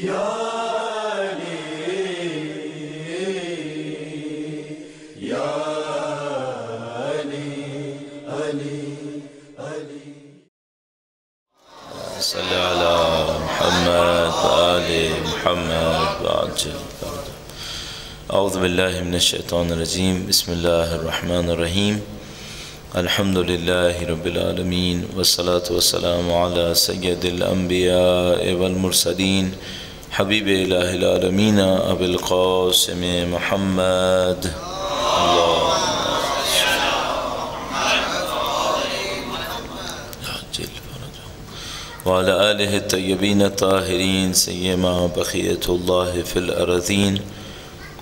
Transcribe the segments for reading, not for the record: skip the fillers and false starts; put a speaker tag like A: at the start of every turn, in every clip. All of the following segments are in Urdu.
A: صلی علی محمد وآل محمد وعجل فرجه. اعوذ باللہ من الشیطان الرجیم. بسم اللہ الرحمن الرحیم. الحمد للہ رب العالمین والصلاة والسلام علی سید الانبیاء والمرسلین حبیب الہ العالمین ابی القاسم محمد. وعلى آله الطيبين الطاهرين سيما بقية الله في الأرضين.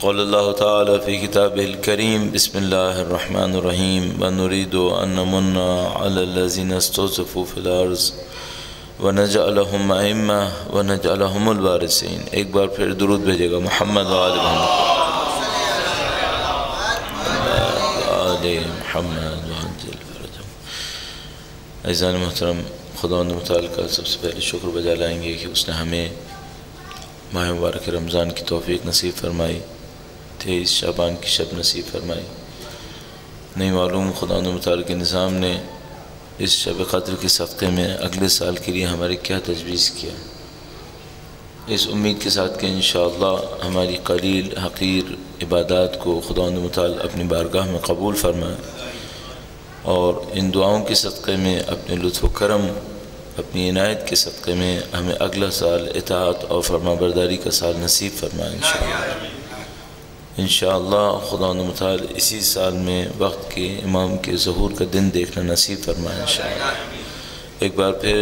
A: قال الله تعالى في كتابه الكريم بسم الله الرحمن الرحيم ونريد أن نمن على الذين استضعفوا في الأرض ونجعلهم أئمة ونجعلهم الوارثين. ایک بار پھر درود بھیجے گا محمد وآل محمد وآل محمد وعجل فرجهم. عزیزان محترم، خداوند متعال کا سب سے پہلے شکر بجا لائیں گے کہ اس نے ہمیں ماہ مبارک رمضان کی توفیق نصیب فرمائی، 23 شعبان کی شب نصیب فرمائی. نہیں معلوم خداوند متعال کے نظام نے اس شب قدر کے صدقے میں اگلے سال کے لیے ہمارے کیا تجویز کیا، اس امید کے ساتھ کہ انشاءاللہ ہماری قلیل حقیر عبادات کو خداوند متعال اپنی بارگاہ میں قبول فرمائے اور ان دعاؤں کے صدقے میں اپنے لطف و کرم، اپنی عنایت کے صدقے میں ہمیں اگلا سال اطاعت اور فرما برداری کا سال نصیب فرمائے انشاءاللہ. انشاءاللہ خداوند متعال اسی سال میں وقت کے امام کے ظہور کا دن دیکھنا نصیب فرمائے انشاءاللہ. ایک بار پھر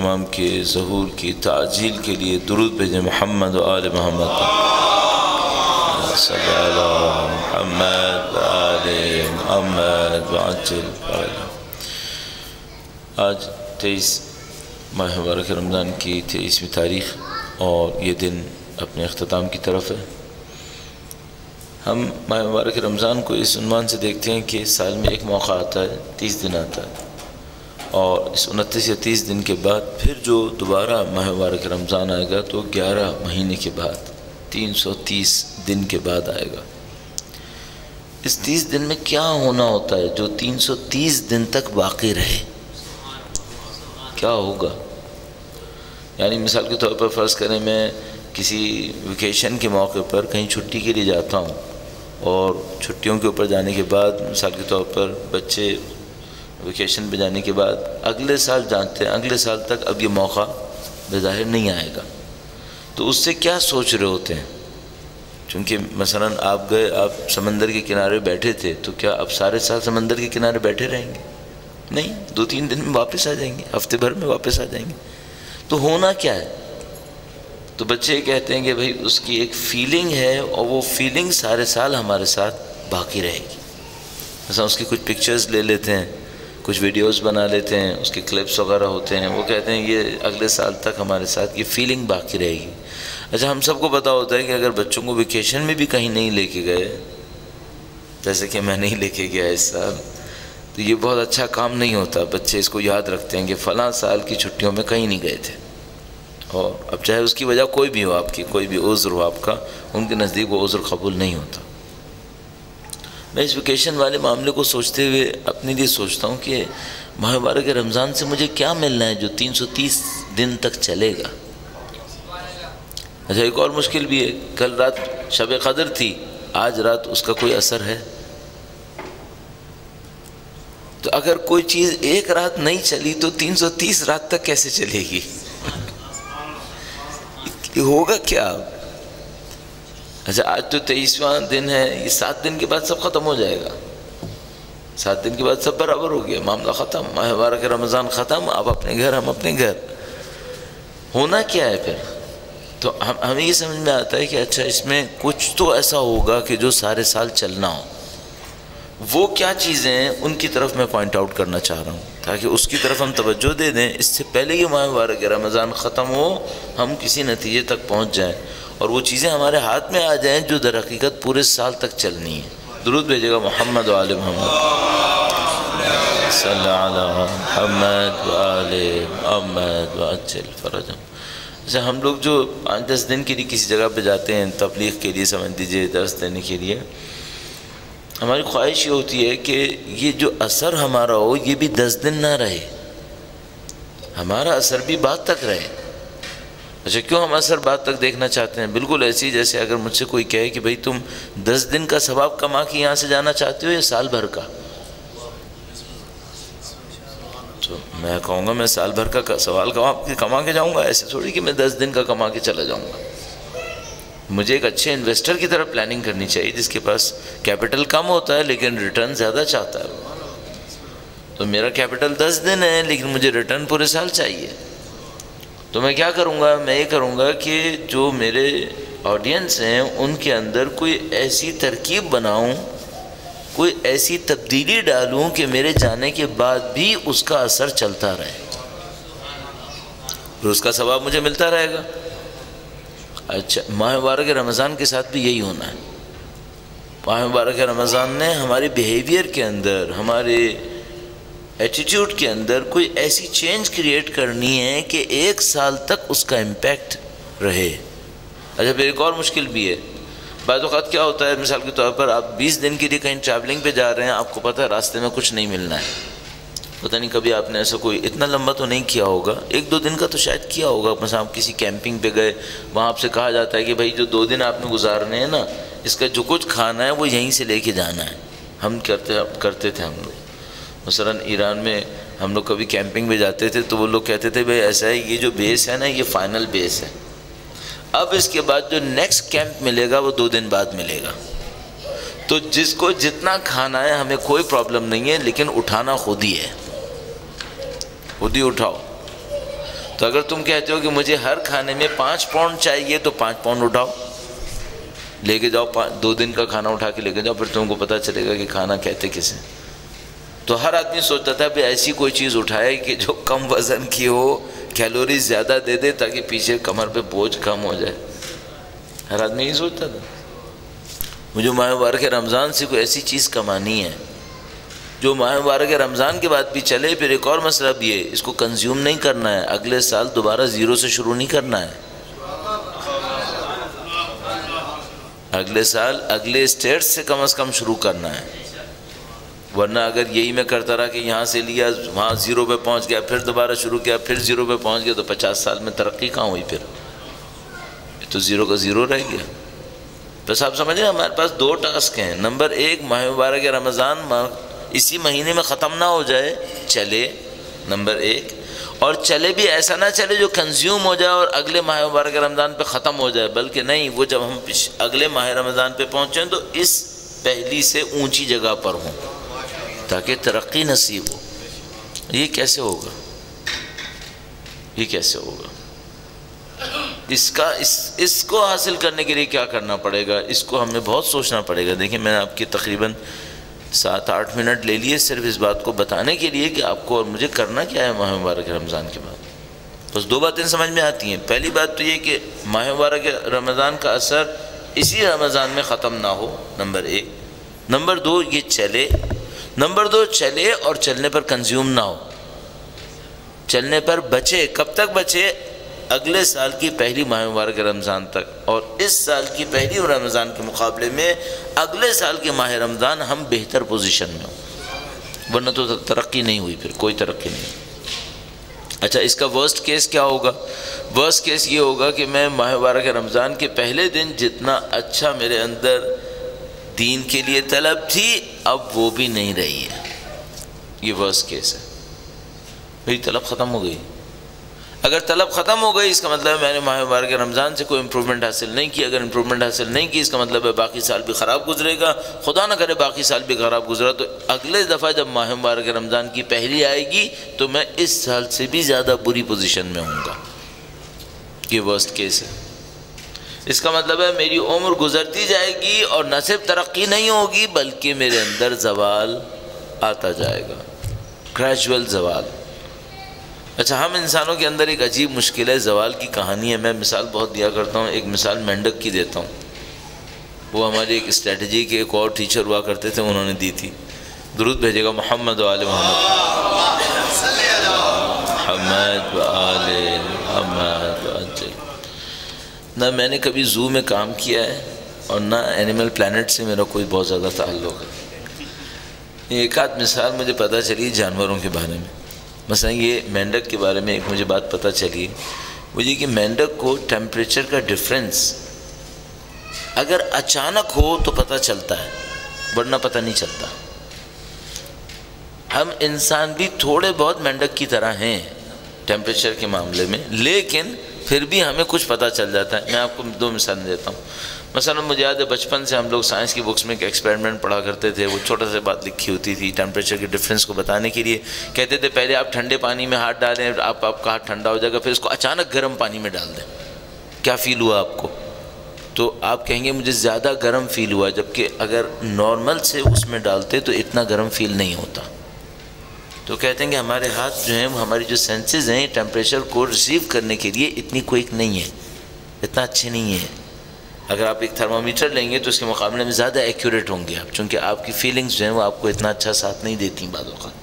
A: امام کے ظہور کی تعجیل کے لیے درود بھیجیں محمد و آل محمد صلی علی محمد و آل محمد وعجل فرجه. آج 23 ماہ مبارک رمضان کی 23ویں تاریخ اور یہ دن اپنے اختتام کی طرف ہے. ہم ماہ مبارک رمضان کو اس عنوان سے دیکھتے ہیں کہ سال میں ایک موقع آتا ہے، 30 دن آتا ہے، اور اس 29 یا 30 دن کے بعد پھر جو دوبارہ ماہ مبارک رمضان آئے گا تو 11 مہینے کے بعد 330 دن کے بعد آئے گا. اس 30 دن میں کیا ہونا ہوتا ہے جو 330 دن تک باقی رہے؟ کیا ہوگا؟ یعنی مثال کے طور پر فرض کریں میں کسی ویکیشن کے موقع پر کہیں چھٹی کے لیے جاتا ہوں اور چھٹیوں کے اوپر جانے کے بعد مثال کے طور پر بچے ویکیشن پہ جانے کے بعد اگلے سال جانتے ہیں اگلے سال تک اب یہ موقع بظاہر نہیں آئے گا، تو اس سے کیا سوچ رہے ہوتے ہیں؟ چونکہ مثلا آپ گئے، آپ سمندر کے کنارے بیٹھے تھے، تو کیا اب سارے سال سمندر کے کنارے بیٹھے رہیں گے؟ نہیں، 2-3 دن میں واپس آ جائیں گے، ہفتے بھر میں واپس آ جائیں گے. تو ہونا کیا ہے؟ تو بچے کہتے ہیں کہ بھئی اس کی ایک فیلنگ ہے اور وہ فیلنگ سارے سال ہمارے ساتھ باقی رہے گی. مثلا اس کی کچھ پکچرز لے لیتے ہیں، کچھ ویڈیوز بنا لیتے ہیں، اس کے کلپس وغیرہ ہوتے ہیں، وہ کہتے ہیں یہ اگلے سال تک ہمارے ساتھ یہ فیلنگ باقی رہے گی. اچھا، ہم سب کو پتہ ہوتا ہے کہ اگر بچوں کو ویکیشن میں بھی کہیں نہیں لے کے گئے، جیسے کہ میں نہیں لے کے گیا اس سال، تو یہ بہت اچھا کام نہیں ہوتا. بچے اس کو یاد رکھتے ہیں کہ فلاں سال کی چھٹیوں میں کہیں نہیں گئے تھے، اور اب چاہے اس کی وجہ کوئی بھی ہو، آپ کی کوئی بھی عذر ہو آپ کا، ان کے نزدیک وہ عذر قبول نہیں ہوتا. میں اس ویکیشن والے معاملے کو سوچتے ہوئے اپنے لیے سوچتا ہوں کہ ماہ مبارک رمضان سے مجھے کیا ملنا ہے جو 330 دن تک چلے گا. اچھا، ایک اور مشکل بھی ہے، کل رات شب قدر تھی، آج رات اس کا کوئی اثر ہے؟ تو اگر کوئی چیز ایک رات نہیں چلی تو 330 رات تک کیسے چلے گی؟ یہ ہوگا کیا؟ اچھا، آج تو 23واں دن ہے، یہ 7 دن کے بعد سب ختم ہو جائے گا. 7 دن کے بعد سب برابر ہو گیا، معاملہ ختم، ماہ مبارک رمضان ختم، آپ اپنے گھر، ہم اپنے گھر. ہونا کیا ہے پھر؟ تو ہمیں یہ سمجھ میں آتا ہے کہ اچھا اس میں کچھ تو ایسا ہوگا کہ جو سارے سال چلنا ہو. وہ کیا چیزیں ہیں ان کی طرف میں پوائنٹ آؤٹ کرنا چاہ رہا ہوں تاکہ اس کی طرف ہم توجہ دے دیں، اس سے پہلے یہ ماہ مبارک رمضان ختم ہو، ہم کسی نتیجے تک پہنچ جائیں اور وہ چیزیں ہمارے ہاتھ میں آ جائیں جو در حقیقت پورے سال تک چلنی ہیں. درود بھیجے گا محمد و آل محمد صلی علی محمد و آل محمد وعجل فرجهم. اچھا ہم لوگ جو 5-10 دن کے لیے کسی جگہ پہ جاتے ہیں تبلیغ کے لیے سمجھ لیجیے درس دینے کے لیے، ہماری خواہش یہ ہوتی ہے کہ یہ جو اثر ہمارا ہو یہ بھی 10 دن نہ رہے، ہمارا اثر بھی بعد تک رہے۔ اچھا کیوں ہم اثر بعد تک دیکھنا چاہتے ہیں؟ بالکل ایسی جیسے اگر مجھ سے کوئی کہے کہ بھئی تم 10 دن کا ثواب کما کے یہاں سے جانا چاہتے ہو یا سال بھر کا، تو میں کہوں گا میں سال بھر کا سوال کما کے جاؤں گا، ایسے تھوڑی کہ میں 10 دن کا کما کے چلا جاؤں گا۔ مجھے ایک اچھے انویسٹر کی طرف پلاننگ کرنی چاہیے جس کے پاس کیپٹل کم ہوتا ہے لیکن ریٹرن زیادہ چاہتا ہے۔ تو میرا کیپٹل 10 دن ہے لیکن مجھے ریٹرن پورے سال چاہیے، تو میں کیا کروں گا؟ میں یہ کروں گا کہ جو میرے آڈینس ہیں ان کے اندر کوئی ایسی ترکیب بناؤں، کوئی ایسی تبدیلی ڈالوں کہ میرے جانے کے بعد بھی اس کا اثر چلتا رہے، پھر اس کا ثواب مجھے ملتا رہے گا۔ اچھا ماہ مبارک رمضان کے ساتھ بھی یہی ہونا ہے۔ ماہ مبارک رمضان نے ہمارے بیہیویئر کے اندر، ہمارے ایٹیٹیوڈ کے اندر کوئی ایسی چینج کریٹ کرنی ہے کہ 1 سال تک اس کا امپیکٹ رہے۔ اچھا پھر ایک اور مشکل بھی ہے، بعض اوقات کیا ہوتا ہے، مثال کے طور پر آپ 20 دن کے لیے کہیں ٹریولنگ پہ جا رہے ہیں، آپ کو پتہ ہے راستے میں کچھ نہیں ملنا ہے، پتہ نہیں کبھی آپ نے ایسا کوئی اتنا لمبا تو نہیں کیا ہوگا، 1-2 دن کا تو شاید کیا ہوگا، مثلا آپ کسی کیمپنگ پہ گئے، وہاں آپ سے کہا جاتا ہے کہ بھائی جو 2 دن آپ نے گزارنے ہیں نا، اس کا جو کچھ کھانا ہے وہ یہیں سے لے کے جانا ہے۔ ہم کرتے تھے ہم لوگ، مثلا ایران میں ہم لوگ کبھی کیمپنگ میں جاتے تھے تو وہ لوگ کہتے تھے بھائی ایسا ہے یہ جو بیس ہے نا یہ فائنل بیس ہے، اب اس کے بعد جو نیکسٹ کیمپ ملے گا وہ 2 دن بعد ملے گا، تو جس کو جتنا کھانا ہے ہمیں کوئی پرابلم نہیں ہے لیکن اٹھانا خود ہی ہے، خود ہی اٹھاؤ۔ تو اگر تم کہتے ہو کہ مجھے ہر کھانے میں 5 پاؤنڈ چاہیے تو 5 پاؤنڈ اٹھاؤ، لے کے جاؤ، 2 دن کا کھانا اٹھا کے لے کے جاؤ، پھر تم کو پتہ چلے گا کہ کھانا کہتے کسے۔ تو ہر آدمی سوچتا تھا کہ ایسی کوئی چیز اٹھائے کہ جو کم وزن کی ہو، کیلوریز زیادہ دے دے تاکہ پیچھے کمر پہ بوجھ کم ہو جائے، ہر آدمی یہی سوچتا تھا۔ مجھے ماہ مبارک رمضان سے کوئی ایسی چیز کمانی ہے جو ماہ مبارک رمضان کے بعد بھی چلے۔ پھر ایک اور مسئلہ بھی ہے، اس کو کنزیوم نہیں کرنا ہے، اگلے سال دوبارہ 0 سے شروع نہیں کرنا ہے، اگلے سال اگلے اسٹیٹ سے کم از کم شروع کرنا ہے، ورنہ اگر یہی میں کرتا رہا کہ یہاں سے لیا وہاں 0 پہ پہنچ گیا، پھر دوبارہ شروع کیا، پھر 0 پہ پہنچ گیا، تو 50 سال میں ترقی کہاں ہوئی؟ پھر تو 0 کا 0 رہ گیا۔ بس آپ سمجھیں ہمارے پاس 2 ٹاسک ہیں، نمبر 1 ماہ مبارک رمضان اسی مہینے میں ختم نہ ہو جائے، چلے نمبر 1، اور چلے بھی ایسا نہ چلے جو کنزیوم ہو جائے اور اگلے ماہ مبارک رمضان پہ ختم ہو جائے، بلکہ نہیں، وہ جب ہم اگلے ماہ رمضان پہ پہنچیں تو اس پہلی سے اونچی جگہ پر ہوں تاکہ ترقی نصیب ہو۔ یہ کیسے ہوگا؟ یہ کیسے ہوگا؟ اس کو حاصل کرنے کے لیے کیا کرنا پڑے گا؟ اس کو ہمیں بہت سوچنا پڑے گا۔ دیکھیں میں نے آپ کی تقریباً 7-8 منٹ لے لیے صرف اس بات کو بتانے کے لیے کہ آپ کو اور مجھے کرنا کیا ہے ماہ مبارک رمضان کے بعد۔ بس 2 باتیں سمجھ میں آتی ہیں۔ پہلی بات تو یہ کہ ماہ مبارک رمضان کا اثر اسی رمضان میں ختم نہ ہو، نمبر 1۔ نمبر 2 یہ چلے، نمبر 2 چلے اور چلنے پر کنزیوم نہ ہو، چلنے پر بچے۔ کب تک بچے؟ اگلے سال کی پہلی ماہ مبارک رمضان تک، اور اس سال کی پہلی رمضان کے مقابلے میں اگلے سال کے ماہ رمضان ہم بہتر پوزیشن میں ہوں، ورنہ تو ترقی نہیں ہوئی، پھر کوئی ترقی نہیں۔ اچھا اس کا ورسٹ کیس کیا ہوگا؟ ورسٹ کیس یہ ہوگا کہ میں ماہ مبارک رمضان کے پہلے دن جتنا اچھا میرے اندر دین کے لیے طلب تھی اب وہ بھی نہیں رہی ہے، یہ ورسٹ کیس ہے۔ میری طلب ختم ہو گئی۔ اگر طلب ختم ہو گئی اس کا مطلب ہے میں نے ماہ مبارک رمضان سے کوئی امپرومنٹ حاصل نہیں کی۔ اگر امپرومنٹ حاصل نہیں کی اس کا مطلب ہے باقی سال بھی خراب گزرے گا۔ خدا نہ کرے باقی سال بھی خراب گزرا تو اگلے دفعہ جب ماہ مبارک رمضان کی پہلی آئے گی تو میں اس سال سے بھی زیادہ بری پوزیشن میں ہوں گا۔ یہ ورسٹ کیس ہے۔ اس کا مطلب ہے میری عمر گزرتی جائے گی اور نہ صرف ترقی نہیں ہوگی بلکہ میرے اندر زوال آتا جائے گا، گریجول زوال۔ اچھا ہم انسانوں کے اندر ایک عجیب مشکل ہے، زوال کی کہانی ہے۔ میں مثال بہت دیا کرتا ہوں، ایک مثال مینڈک کی دیتا ہوں۔ وہ ہماری ایک اسٹریٹجی کے ایک اور ٹیچر ہوا کرتے تھے، انہوں نے دی تھی۔ درود بھیجے گا محمد و آل محمد، محمد و آل محمد و نہ میں نے کبھی زو میں کام کیا ہے اور نہ اینیمل پلانٹ سے میرا کوئی بہت زیادہ تعلق ہے۔ ایک آدھ مثال مجھے پتہ چلی جانوروں کے بارے میں، مثلا یہ مینڈک کے بارے میں ایک مجھے بات پتہ چلی، وہ یہ کہ مینڈک کو ٹیمپریچر کا ڈفرینس اگر اچانک ہو تو پتہ چلتا ہے، ورنہ پتہ نہیں چلتا۔ ہم انسان بھی تھوڑے بہت مینڈک کی طرح ہیں ٹیمپریچر کے معاملے میں، لیکن پھر بھی ہمیں کچھ پتہ چل جاتا ہے۔ میں آپ کو دو مثالیں دیتا ہوں۔ مثلا مجھے یاد ہے بچپن سے ہم لوگ سائنس کی بکس میں ایک ایکسپیریمنٹ پڑھا کرتے تھے، وہ چھوٹا سا بات لکھی ہوتی تھی ٹیمپریچر کے ڈفرینس کو بتانے کے لیے۔ کہتے تھے پہلے آپ ٹھنڈے پانی میں ہاتھ ڈالیں، آپ کا ہاتھ ٹھنڈا ہو جائے گا، پھر اس کو اچانک گرم پانی میں ڈال دیں، کیا فیل ہوا آپ کو؟ تو آپ کہیں گے مجھے زیادہ گرم فیل ہوا، جبکہ اگر نارمل سے اس میں ڈالتے تو اتنا گرم فیل نہیں ہوتا۔ تو کہتے ہیں کہ ہمارے ہاتھ جو ہیں، ہماری جو سینسز ہیں ٹیمپریچر کو ریسیو کرنے کے لیے اتنی کوئک نہیں ہے، اتنا اچھے نہیں ہیں۔ اگر آپ ایک تھرمامیٹر لیں گے تو اس کے مقابلے میں زیادہ ایکوریٹ ہوں گے آپ، چونکہ آپ کی فیلنگز جو ہیں وہ آپ کو اتنا اچھا ساتھ نہیں دیتی بعض اوقات۔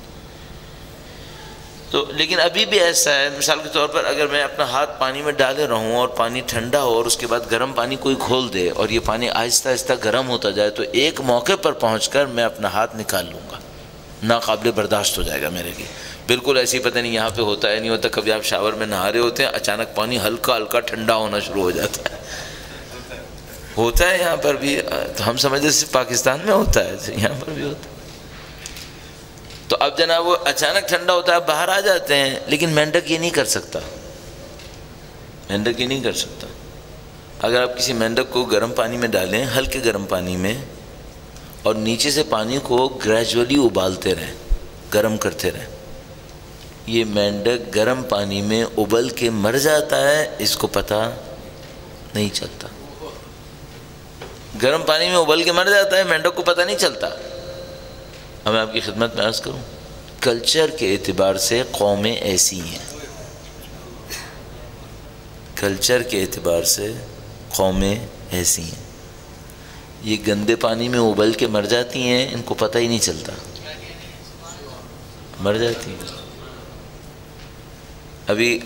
A: تو لیکن ابھی بھی ایسا ہے، مثال کے طور پر اگر میں اپنا ہاتھ پانی میں ڈالے رہوں اور پانی ٹھنڈا ہو اور اس کے بعد گرم پانی کوئی کھول دے اور یہ پانی آہستہ آہستہ گرم ہوتا جائے، تو ایک موقع پر پہنچ کر میں اپنا ہاتھ نکال لوں گا، ناقابل برداشت ہو جائے گا میرے لیے۔ بالکل ایسے ہی، پتہ نہیں یہاں پہ ہوتا ہے نہیں ہوتا، کبھی آپ شاور میں نہا رہے ہوتے ہیں، اچانک پانی ہلکا ہلکا ٹھنڈا ہونا شروع ہو جاتا ہے، ہوتا ہے یہاں پر بھی۔ تو ہم سمجھتے صرف پاکستان میں ہوتا ہے، یہاں پر بھی ہوتا ہے۔ تو اب جناب وہ اچانک ٹھنڈا ہوتا ہے، باہر آ جاتے ہیں، لیکن مینڈک یہ نہیں کر سکتا، مینڈک یہ نہیں کر سکتا۔ اگر آپ کسی مینڈک کو گرم پانی میں ڈالیں، ہلکے گرم پانی میں، اور نیچے سے پانی کو گریجولی ابالتے رہیں، گرم کرتے رہیں، یہ مینڈک گرم پانی میں ابل کے مر جاتا ہے، اس کو پتہ نہیں چلتا۔ گرم پانی میں ابل کے مر جاتا ہے، مینڈک کو پتہ نہیں چلتا۔ اب میں آپ کی خدمت میں عرض کروں، کلچر کے اعتبار سے قومیں ایسی ہیں، کلچر کے اعتبار سے قومیں ایسی ہیں، یہ گندے پانی میں ابل کے مر جاتی ہیں، ان کو پتہ ہی نہیں چلتا، مر جاتی ہیں۔ ابھی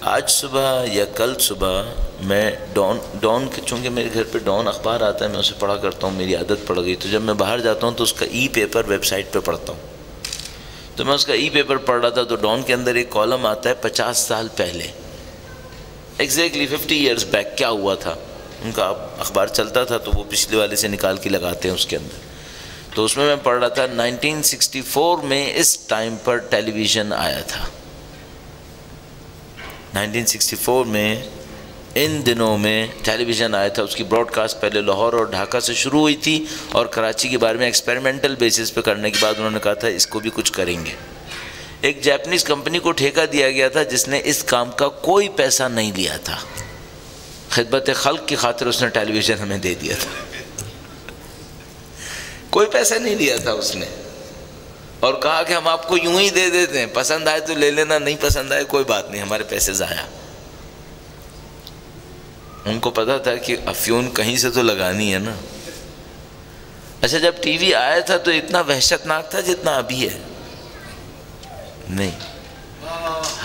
A: آج صبح یا کل صبح میں ڈان چونکہ میرے گھر پہ ڈان اخبار آتا ہے، میں اسے پڑھا کرتا ہوں، میری عادت پڑ گئی۔ تو جب میں باہر جاتا ہوں تو اس کا ای پیپر ویب سائٹ پہ پڑھتا ہوں، تو میں اس کا ای پیپر پڑھ رہا تھا، تو ڈان کے اندر ایک کالم آتا ہے 50 سال پہلے، ایگزیکٹلی 50 ایئرز بیک کیا ہوا تھا۔ ان کا اخبار چلتا تھا تو وہ پچھلے والے سے نکال کے لگاتے ہیں اس کے اندر۔ تو اس میں پڑھ رہا تھا 1964 میں اس ٹائم پر ٹیلی ویژن آیا تھا، 1964 میں ان دنوں میں ٹیلی ویژن آیا تھا۔ اس کی براڈ کاسٹ پہلے لاہور اور ڈھاکہ سے شروع ہوئی تھی، اور کراچی کے بارے میں ایکسپیریمنٹل بیسس پہ کرنے کے بعد انہوں نے کہا تھا اس کو بھی کچھ کریں گے۔ ایک جاپنیز کمپنی کو ٹھیکہ دیا گیا تھا جس نے اس کام کا کوئی پیسہ نہیں لیا تھا، خدمت خلق کی خاطر اس نے ٹیلی ویژن ہمیں دے دیا تھا، کوئی پیسہ نہیں لیا تھا اس نے، اور کہا کہ ہم آپ کو یوں ہی دے دیتے ہیں، پسند آئے تو لے لینا، نہیں پسند آئے کوئی بات نہیں، ہمارے پیسے ضائع۔ ان کو پتا تھا کہ افیون کہیں سے تو لگانی ہے نا۔ اچھا جب ٹی وی آیا تھا تو اتنا وحشت ناک تھا جتنا ابھی ہے؟ نہیں،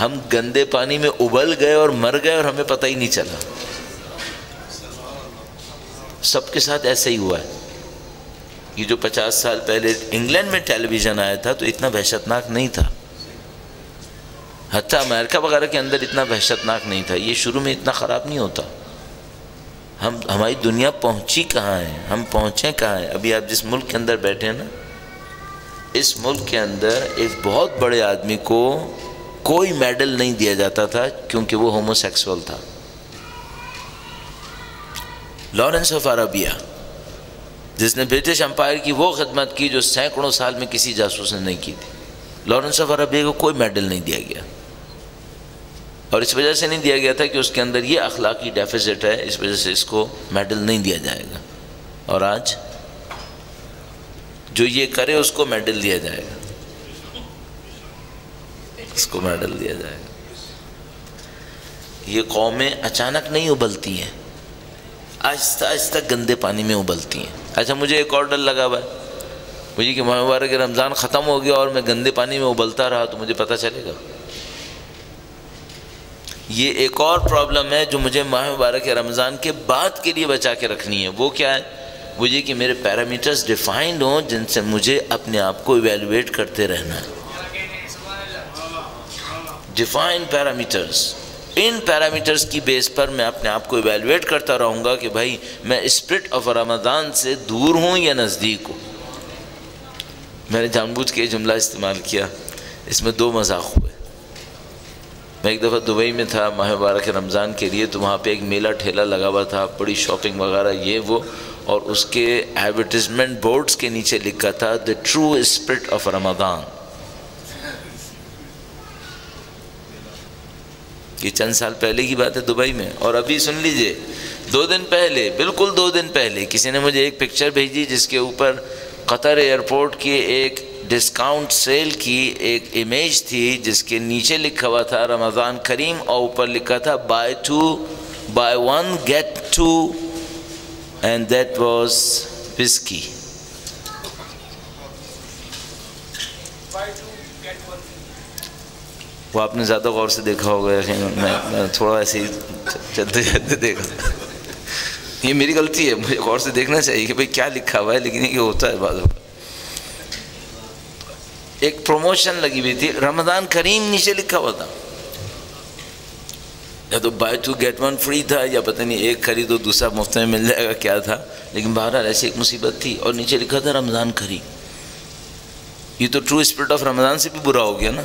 A: ہم گندے پانی میں ابل گئے اور مر گئے اور ہمیں پتہ ہی نہیں چلا۔ سب کے ساتھ ایسا ہی ہوا ہے۔ یہ جو 50 سال پہلے انگلینڈ میں ٹیلی ویژن آیا تھا تو اتنا وحشت ناک نہیں تھا، حتیٰ امریکہ وغیرہ کے اندر اتنا وحشت ناک نہیں تھا، یہ شروع میں اتنا خراب نہیں ہوتا۔ ہماری دنیا پہنچی کہاں ہے، ہم پہنچے کہاں ہیں؟ ابھی آپ جس ملک کے اندر بیٹھے ہیں نا، اس ملک کے اندر ایک بہت بڑے آدمی کو کوئی میڈل نہیں دیا جاتا تھا کیونکہ وہ ہومو سیکسول تھا۔ لارنس آف عربیہ، جس نے برٹش امپائر کی وہ خدمت کی جو سینکڑوں سال میں کسی جاسوس نے نہیں کی تھی، لارنس آف عربیہ کو کوئی میڈل نہیں دیا گیا، اور اس وجہ سے نہیں دیا گیا تھا کہ اس کے اندر یہ اخلاقی ڈیفیسٹ ہے، اس وجہ سے اس کو میڈل نہیں دیا جائے گا۔ اور آج جو یہ کرے اس کو میڈل دیا جائے گا، اس کو میڈل دیا جائے گا۔ یہ قومیں اچانک نہیں ابلتی ہیں، آہستہ آہستہ گندے پانی میں ابلتی ہیں۔ اچھا مجھے ایک اور ڈر لگا ہوا ہے، مجھے کہ ماہ مبارک رمضان ختم ہو گیا اور میں گندے پانی میں ابلتا رہا تو مجھے پتہ چلے گا؟ یہ ایک اور پرابلم ہے جو مجھے ماہ مبارک رمضان کے بعد کے لیے بچا کے رکھنی ہے. وہ کیا ہے؟ وہ یہ کہ میرے پیرامیٹرز ڈیفائنڈ ہوں جن سے مجھے اپنے آپ کو ایویلویٹ کرتے رہنا ہے. ڈیفائنڈ پیرامیٹرز، ان پیرامیٹرز کی بیس پر میں اپنے آپ کو ایویلویٹ کرتا رہوں گا کہ بھائی میں اسپرٹ آف رمضان سے دور ہوں یا نزدیک ہوں. میں نے جان بوجھ کے یہ جملہ استعمال کیا، اس میں دو مذاق ہوئے. میں ایک دفعہ دبئی میں تھا ماہ مبارک رمضان کے لیے، تو وہاں پہ ایک میلہ ٹھیلا لگا ہوا تھا، بڑی شاپنگ وغیرہ یہ وہ، اور اس کے ایڈورٹیزمنٹ بورڈز کے نیچے لکھا تھا دی ٹرو اسپرٹ آف رمضان. یہ چند سال پہلے کی بات ہے دبئی میں. اور ابھی سن لیجئے، 2 دن پہلے، بالکل 2 دن پہلے کسی نے مجھے ایک پکچر بھیجی جس کے اوپر قطر ایئرپورٹ کی ایک ڈسکاؤنٹ سیل کی ایک امیج تھی جس کے نیچے لکھا ہوا تھا رمضان کریم، اور اوپر لکھا تھا buy 1 get 2 and that was whiskey. وہ آپ نے زیادہ غور سے دیکھا ہوگا، میں تھوڑا ایسے ہی چلتے چلتے دیکھا. یہ میری غلطی ہے، مجھے غور سے دیکھنا چاہیے کہ بھئی کیا لکھا ہوا ہے، لیکن یہ ہوتا ہے بعض وقت. ایک پروموشن لگی ہوئی تھی، رمضان کریم نیچے لکھا ہوا تھا، یا تو buy 2 get 1 free تھا، یا پتہ نہیں ایک خریدو دوسرا مفت میں مل جائے گا کیا تھا، لیکن بہرحال ایسی ایک مصیبت تھی، اور نیچے لکھا تھا رمضان کریم. یہ تو ٹرو اسپرٹ آف رمضان سے بھی برا ہو گیا نا.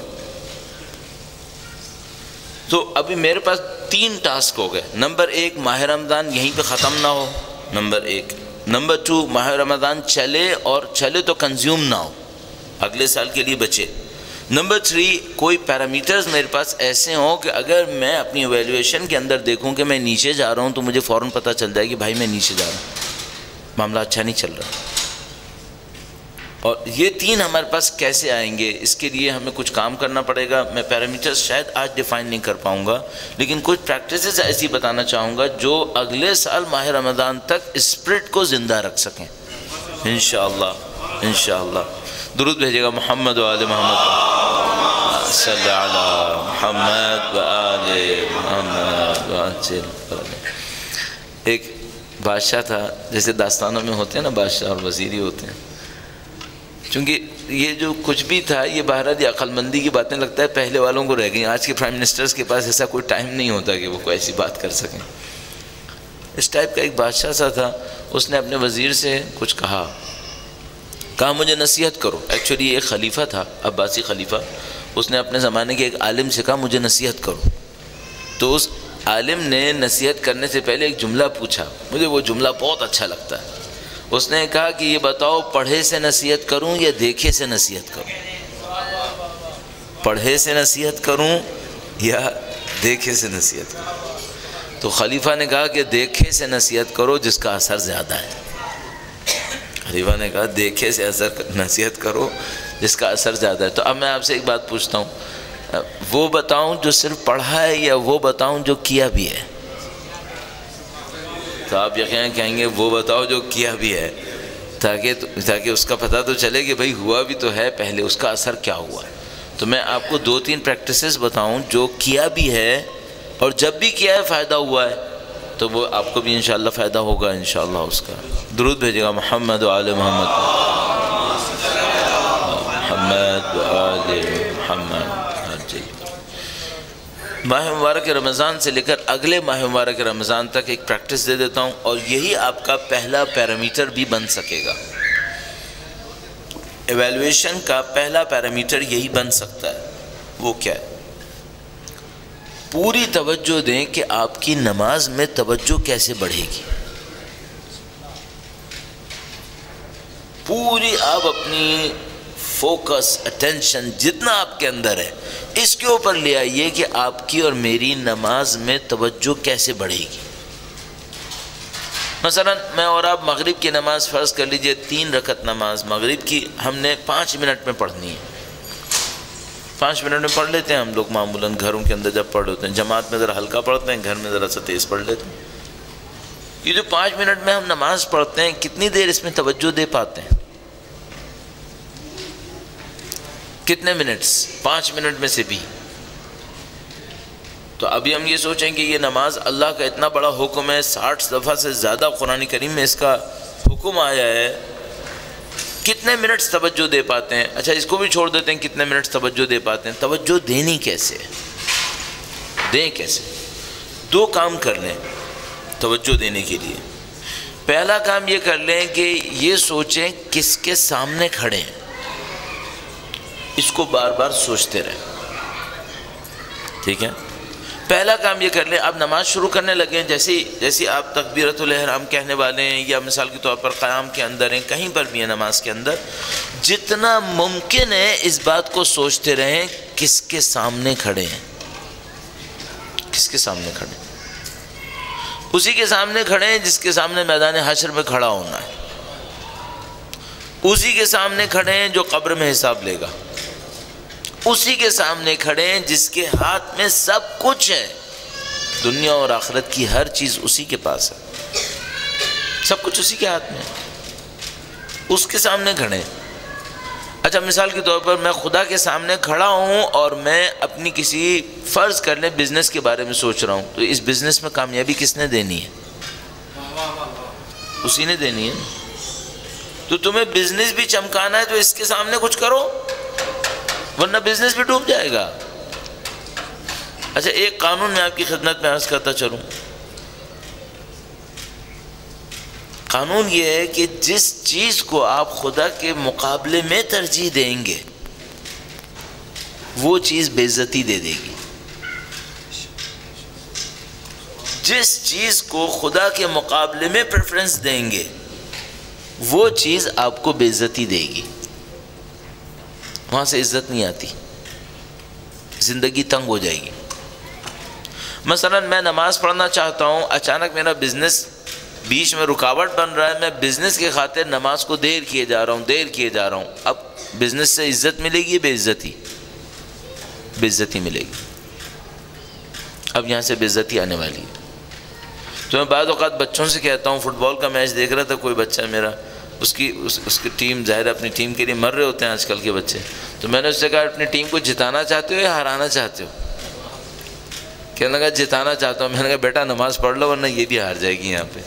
A: تو ابھی میرے پاس 3 ٹاسک ہو گئے. نمبر 1، ماہ رمضان یہیں پہ ختم نہ ہو، نمبر 1. نمبر 2، ماہ رمضان چلے، اور چلے تو کنزیوم نہ ہو، اگلے سال کے لیے بچے. نمبر 3، کوئی پیرامیٹرز میرے پاس ایسے ہوں کہ اگر میں اپنی ایویلویشن کے اندر دیکھوں کہ میں نیچے جا رہا ہوں تو مجھے فوراً پتہ چل جائے کہ بھائی میں نیچے جا رہا ہوں، معاملہ اچھا نہیں چل رہا. اور یہ 3 ہمارے پاس کیسے آئیں گے؟ اس کے لیے ہمیں کچھ کام کرنا پڑے گا. میں پیرامیٹرز شاید آج ڈیفائن نہیں کر پاؤں گا، لیکن کچھ پریکٹسز ایسی بتانا چاہوں گا جو اگلے سال ماہ رمضان تک اسپرٹ کو زندہ رکھ سکیں انشاءاللہ. انشاءاللہ درود بھیجیے گا محمد و آل محمد، صلی علی محمد و آل محمد و آل. ایک بادشاہ تھا، جیسے داستانوں میں ہوتے ہیں نا بادشاہ اور وزیری ہوتے ہیں. چونکہ یہ جو کچھ بھی تھا یہ بہرحال یہ عقل مندی کی باتیں لگتا ہے پہلے والوں کو رہ گئی. آج کے پرائم منسٹرز کے پاس ایسا کوئی ٹائم نہیں ہوتا کہ وہ کوئی ایسی بات کر سکیں. اس ٹائپ کا ایک بادشاہ سا تھا. اس نے اپنے وزیر سے کچھ کہا مجھے نصیحت کرو. ایکچولی ایک خلیفہ تھا، عباسی خلیفہ. اس نے اپنے زمانے کے ایک عالم سے کہا مجھے نصیحت کرو. تو اس عالم نے نصیحت کرنے سے پہلے ایک جملہ پوچھا، مجھے وہ جملہ بہت اچھا لگتا ہے. اس نے کہا کہ یہ بتاؤ پڑھے سے نصیحت کروں یا دیکھے سے نصیحت کروں؟ پڑھے سے نصیحت کروں یا دیکھے سے نصیحت کروں؟ تو خلیفہ نے کہا کہ دیکھے سے نصیحت کرو جس کا اثر زیادہ ہے. خلیفہ نے کہا دیکھے سے نصیحت کرو جس کا اثر زیادہ ہے. تو اب میں آپ سے ایک بات پوچھتا ہوں، وہ بتاؤں جو صرف پڑھا ہے یا وہ بتاؤں جو کیا بھی ہے؟ تو آپ یقیناً کہیں گے وہ بتاؤ جو کیا بھی ہے، تاکہ اس کا پتہ تو چلے کہ بھئی ہوا بھی تو ہے، پہلے اس کا اثر کیا ہوا. تو میں آپ کو 2-3 پریکٹسز بتاؤں جو کیا بھی ہے، اور جب بھی کیا ہے فائدہ ہوا ہے تو وہ آپ کو بھی انشاءاللہ فائدہ ہوگا انشاءاللہ اس کا. درود بھیجے گا محمد و آل محمد، محمد و آل محمد. ماہ مبارک رمضان سے لے کر اگلے ماہ مبارک رمضان تک ایک پریکٹس دے دیتا ہوں، اور یہی آپ کا پہلا پیرامیٹر بھی بن سکے گا. ایویلویشن کا پہلا پیرامیٹر یہی بن سکتا ہے. وہ کیا ہے؟ پوری توجہ دیں کہ آپ کی نماز میں توجہ کیسے بڑھے گی. پوری آپ اپنی فوکس، اٹینشن جتنا آپ کے اندر ہے اس کے اوپر لے آئیے کہ آپ کی اور میری نماز میں توجہ کیسے بڑھے گی. مثلا میں اور آپ مغرب کی نماز فرض کر لیجئے، 3 رکعت نماز مغرب کی ہم نے 5 منٹ میں پڑھنی ہے. 5 منٹ میں پڑھ لیتے ہیں ہم لوگ معمولاً گھروں کے اندر جب پڑھ لیتے ہیں. جماعت میں ذرا ہلکا پڑھتے ہیں، گھر میں ذرا سا تیز پڑھ لیتے ہیں. یہ جو 5 منٹ میں ہم نماز پڑھتے ہیں کتنی دیر اس میں توجہ دے پاتے ہیں؟ کتنے منٹس؟ 5 منٹ میں سے بھی تو ابھی ہم یہ سوچیں کہ یہ نماز اللہ کا اتنا بڑا حکم ہے، 60 دفعہ سے زیادہ قرآن کریم میں اس کا حکم آیا ہے، کتنے منٹس توجہ دے پاتے ہیں؟ اچھا اس کو بھی چھوڑ دیتے ہیں، کتنے منٹس توجہ دے پاتے ہیں؟ توجہ دینی کیسے دیں کیسے؟ دو کام کر لیں توجہ دینے کے لیے۔ پہلا کام یہ کر لیں کہ یہ سوچیں کس کے سامنے کھڑے ہیں، اس کو بار بار سوچتے رہیں، ٹھیک ہے؟ پہلا کام یہ کر لیں، آپ نماز شروع کرنے لگیں، جیسے آپ تکبیرۃ الاحرام کہنے والے ہیں یا مثال کے طور پر قیام کے اندر ہیں، کہیں پر بھی ہیں نماز کے اندر، جتنا ممکن ہے اس بات کو سوچتے رہیں کس کے سامنے کھڑے ہیں، کس کے سامنے کھڑے ہیں؟ اسی کے سامنے کھڑے ہیں جس کے سامنے میدان حشر میں کھڑا ہونا ہے، اسی کے سامنے کھڑے ہیں جو قبر میں حساب لے گا، اسی کے سامنے کھڑے ہیں جس کے ہاتھ میں سب کچھ ہے، دنیا اور آخرت کی ہر چیز اسی کے پاس ہے، سب کچھ اسی کے ہاتھ میں ہے، اس کے سامنے کھڑے ہیں۔ اچھا مثال کے طور پر میں خدا کے سامنے کھڑا ہوں اور میں اپنی کسی فرض کر لیں بزنس کے بارے میں سوچ رہا ہوں، تو اس بزنس میں کامیابی کس نے دینی ہے؟ اسی نے دینی ہے۔ تو تمہیں بزنس بھی چمکانا ہے تو اس کے سامنے کچھ کرو، ورنہ بزنس بھی ڈوب جائے گا۔ اچھا ایک قانون میں آپ کی خدمت میں عرض کرتا چلوں، قانون یہ ہے کہ جس چیز کو آپ خدا کے مقابلے میں ترجیح دیں گے وہ چیز بے عزتی دے دے گی، جس چیز کو خدا کے مقابلے میں پریفرنس دیں گے وہ چیز آپ کو بے عزتی دے گی، وہاں سے عزت نہیں آتی، زندگی تنگ ہو جائے گی۔ مثلا میں نماز پڑھنا چاہتا ہوں، اچانک میرا بزنس بیچ میں رکاوٹ بن رہا ہے، میں بزنس کے خاطر نماز کو دیر کیے جا رہا ہوں، اب بزنس سے عزت ملے گی بے عزتی؟ بے عزتی ملے گی، اب یہاں سے بے عزتی آنے والی ہے۔ تو میں بعض اوقات بچوں سے کہتا ہوں، فٹ بال کا میچ دیکھ رہا تھا کوئی بچہ میرا، اس کی ٹیم، ظاہر اپنی ٹیم کے لیے مر رہے ہوتے ہیں آج کل کے بچے، تو میں نے اس سے کہا اپنی ٹیم کو جتانا چاہتے ہو یا ہرانا چاہتے ہو؟ کہنے لگا جتانا چاہتا ہوں۔ میں نے کہا بیٹا نماز پڑھ لو ورنہ یہ بھی ہار جائے گی، یہاں پہ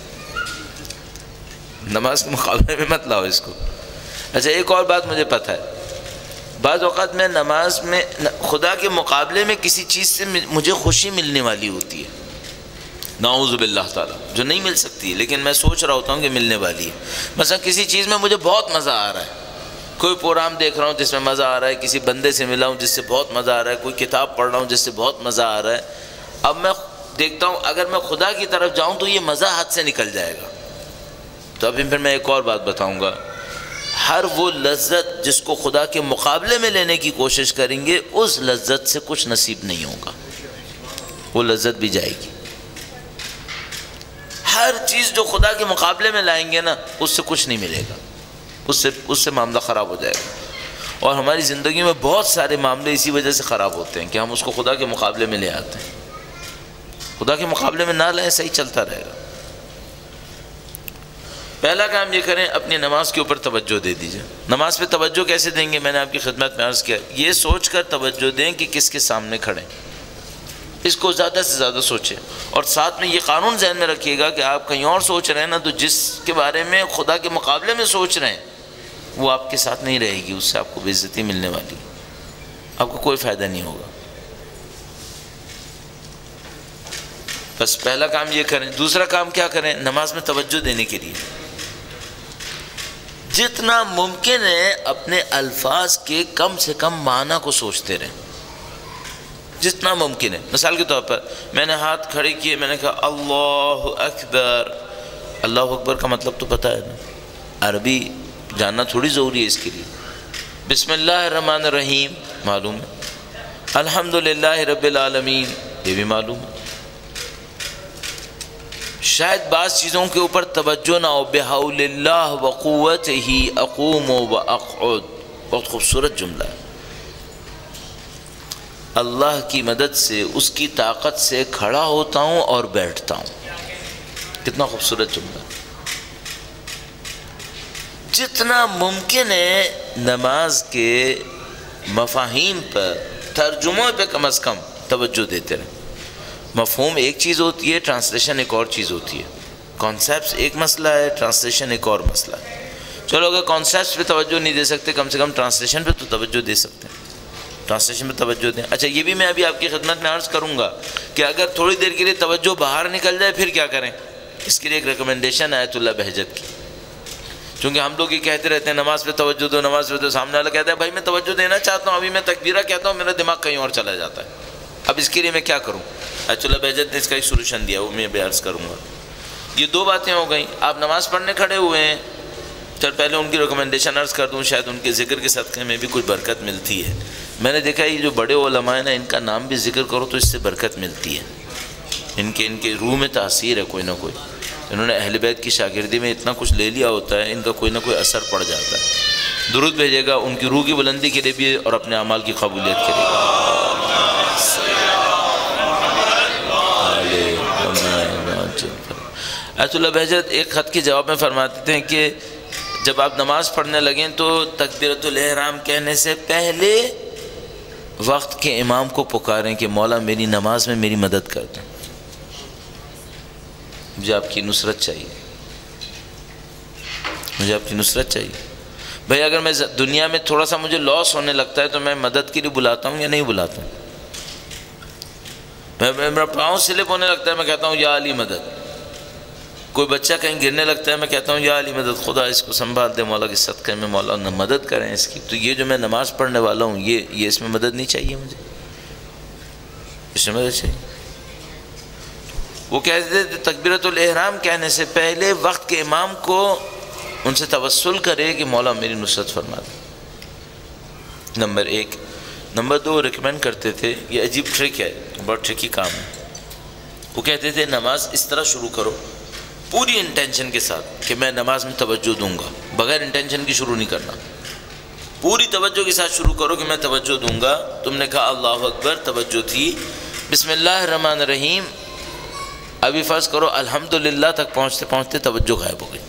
A: نماز کے مقابلے میں مت لاؤ اس کو۔ اچھا ایک اور بات مجھے پتہ ہے، بعض اوقات میں نماز میں خدا کے مقابلے میں کسی چیز سے مجھے خوشی ملنے والی ہوتی ہے، نعوذ باللہ تعالیٰ، جو نہیں مل سکتی لیکن میں سوچ رہا ہوتا ہوں کہ ملنے والی ہے۔ مثلا کسی چیز میں مجھے بہت مزہ آ رہا ہے، کوئی پروگرام دیکھ رہا ہوں جس میں مزہ آ رہا ہے، کسی بندے سے ملا ہوں جس سے بہت مزہ آ رہا ہے، کوئی کتاب پڑھ رہا ہوں جس سے بہت مزہ آ رہا ہے، اب میں دیکھتا ہوں اگر میں خدا کی طرف جاؤں تو یہ مزہ ہاتھ سے نکل جائے گا۔ تو ابھی پھر میں ایک اور بات بتاؤں گا، ہر وہ لذت جس کو خدا کے مقابلے میں لینے کی کوشش کریں گے اس لذت سے کچھ نصیب نہیں ہوگا، وہ لذت بھی جائے گی۔ ہر چیز جو خدا کے مقابلے میں لائیں گے نا اس سے کچھ نہیں ملے گا، اس سے معاملہ خراب ہو جائے گا۔ اور ہماری زندگی میں بہت سارے معاملے اسی وجہ سے خراب ہوتے ہیں کہ ہم اس کو خدا کے مقابلے میں لے آتے ہیں، خدا کے مقابلے میں نہ لائیں، صحیح چلتا رہے گا۔ پہلا کام یہ کریں اپنی نماز کے اوپر توجہ دے دیجئے۔ نماز پہ توجہ کیسے دیں گے؟ میں نے آپ کی خدمت میں عرض کیا، یہ سوچ کر توجہ دیں کہ کس کے سامنے کھڑے، اس کو زیادہ سے زیادہ سوچیں، اور ساتھ میں یہ قانون ذہن میں رکھیے گا کہ آپ کہیں اور سوچ رہے ہیں نا تو جس کے بارے میں خدا کے مقابلے میں سوچ رہے ہیں وہ آپ کے ساتھ نہیں رہے گی، اس سے آپ کو بے عزتی ملنے والی، آپ کو کوئی فائدہ نہیں ہوگا۔ بس پہلا کام یہ کریں۔ دوسرا کام کیا کریں؟ نماز میں توجہ دینے کے لیے جتنا ممکن ہے اپنے الفاظ کے کم سے کم معنی کو سوچتے رہیں، جتنا ممکن ہے۔ مثال کے طور پر میں نے ہاتھ کھڑے کیے، میں نے کہا اللہ اکبر۔ اللہ اکبر کا مطلب تو پتہ ہے نا، عربی جاننا تھوڑی ضروری ہے اس کے لیے۔ بسم اللہ الرحمن الرحیم معلوم ہے، الحمدللہ رب العالمین یہ بھی معلوم ہے۔ شاید بعض چیزوں کے اوپر توجہ نہ ہو، بحول اللہ وقوتہ اقوم واقعد، بہت خوبصورت جملہ ہے، اللہ کی مدد سے، اس کی طاقت سے کھڑا ہوتا ہوں اور بیٹھتا ہوں، کتنا خوبصورت جملہ۔ جتنا ممکن ہے نماز کے مفاہیم پر، ترجموں پہ کم از کم توجہ دیتے رہیں۔ مفہوم ایک چیز ہوتی ہے، ٹرانسلیشن ایک اور چیز ہوتی ہے. کانسیپٹس ایک مسئلہ ہے، ٹرانسلیشن ایک اور مسئلہ ہے. چلو اگر کانسیپٹس پہ توجہ نہیں دے سکتے، کم سے کم ٹرانسلیشن پہ تو توجہ دے سکتے ہیں. ٹرانسلیشن پہ توجہ دیں. اچھا یہ بھی میں ابھی آپ کی خدمت میں عرض کروں گا کہ اگر تھوڑی دیر کے لیے توجہ باہر نکل جائے پھر کیا کریں. اس کے لیے ایک ریکمنڈیشن آیت اللہ بہجت کی. چونکہ ہم لوگ یہ کہتے رہتے ہیں نماز پہ توجہ دو، نماز پہ تو سامنے والا کہتا ہے بھائی میں توجہ دینا چاہتا ہوں، ابھی میں تکبیرہ کہتا ہوں میرا دماغ کہیں اور چلا جاتا ہے. اب اس کے لیے میں کیا کروں؟ آیت اللہ بہجت نے اس کا ایک سولوشن دیا، وہ میں بھی عرض کروں گا. یہ دو باتیں ہو گئیں. آپ نماز پڑھنے کھڑے ہوئے ہیں، چل پہلے ان کی ریکمنڈیشن عرض کر دوں، شاید ان کے ذکر کے صدقے میں بھی کچھ برکت ملتی ہے. میں نے دیکھا یہ جو بڑے علماء ہیں نا، ان کا نام بھی ذکر کرو تو اس سے برکت ملتی ہے. ان کے روح میں تاثیر ہے کوئی نہ کوئی. انہوں نے اہل بیت کی شاگردی میں اتنا کچھ لے لیا ہوتا ہے، ان کا کوئی نہ کوئی اثر پڑ جاتا ہے. درود بھیجے گا ان کی روح کی بلندی کے لیے بھی اور اپنے اعمال کی قبولیت کے لیے. آیت اللہ بہجت ایک خط کے جواب میں فرماتے تھے کہ جب آپ نماز پڑھنے لگیں تو تکبیرۃ الاحرام کہنے سے پہلے وقت کے امام کو پکاریں کہ مولا میری نماز میں میری مدد کر دیں، مجھے آپ کی نصرت چاہیے، مجھے آپ کی نصرت چاہیے. بھائی اگر میں دنیا میں تھوڑا سا مجھے لاس ہونے لگتا ہے تو میں مدد کے لیے بلاتا ہوں یا نہیں بلاتا ہوں؟ میرا پاؤں سلپ ہونے لگتا ہے میں کہتا ہوں یا علی مدد. کوئی بچہ کہیں گرنے لگتا ہے میں کہتا ہوں یا علی مدد، خدا اس کو سنبھال دے مولا کے صدقے میں، مولا مدد کریں اس کی. تو یہ جو میں نماز پڑھنے والا ہوں یہ اس میں مدد نہیں چاہیے مجھے، اس میں مدد چاہیے. وہ کہتے تھے تکبیرۃ الاحرام کہنے سے پہلے وقت کے امام کو ان سے توسل کرے کہ مولا میری نصرت فرما دے. نمبر 1. نمبر 2 ریکمینڈ کرتے تھے، یہ عجیب ٹرک ہے، بہت ٹرکی کام ہے. وہ کہتے تھے نماز اس طرح شروع کرو پوری انٹینشن کے ساتھ کہ میں نماز میں توجہ دوں گا، بغیر انٹینشن کی شروع نہیں کرنا. پوری توجہ کے ساتھ شروع کرو کہ میں توجہ دوں گا. تم نے کہا اللہ اکبر، توجہ تھی، بسم اللہ الرحمن الرحیم، ابھی فرض کرو الحمدللہ تک پہنچتے پہنچتے توجہ غائب ہو گئی.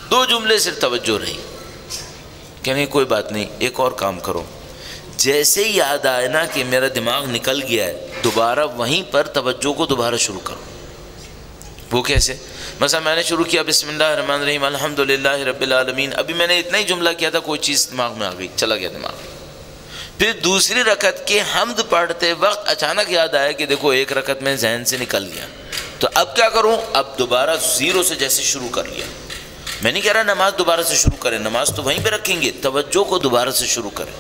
A: 2 جملے صرف توجہ رہی. کہ نہیں کوئی بات نہیں، ایک اور کام کرو. جیسے ہی یاد آئے نا کہ میرا دماغ نکل گیا ہے، دوبارہ وہیں پر توجہ کو دوبارہ شروع کرو. وہ کیسے؟ مثلا میں نے شروع کیا بسم اللہ الرحمن الرحیم الحمدللہ رب العالمین، ابھی میں نے اتنا ہی جملہ کیا تھا، کوئی چیز دماغ میں آ گئی، چلا گیا دماغ. پھر دوسری رکعت کے حمد پڑھتے وقت اچانک یاد آیا کہ دیکھو ایک رکعت میں ذہن سے نکل گیا، تو اب کیا کروں؟ اب دوبارہ زیرو سے جیسے شروع کر لیا. میں نہیں کہہ رہا نماز دوبارہ سے شروع کریں، نماز تو وہیں پہ رکھیں گے، توجہ کو دوبارہ سے شروع کریں.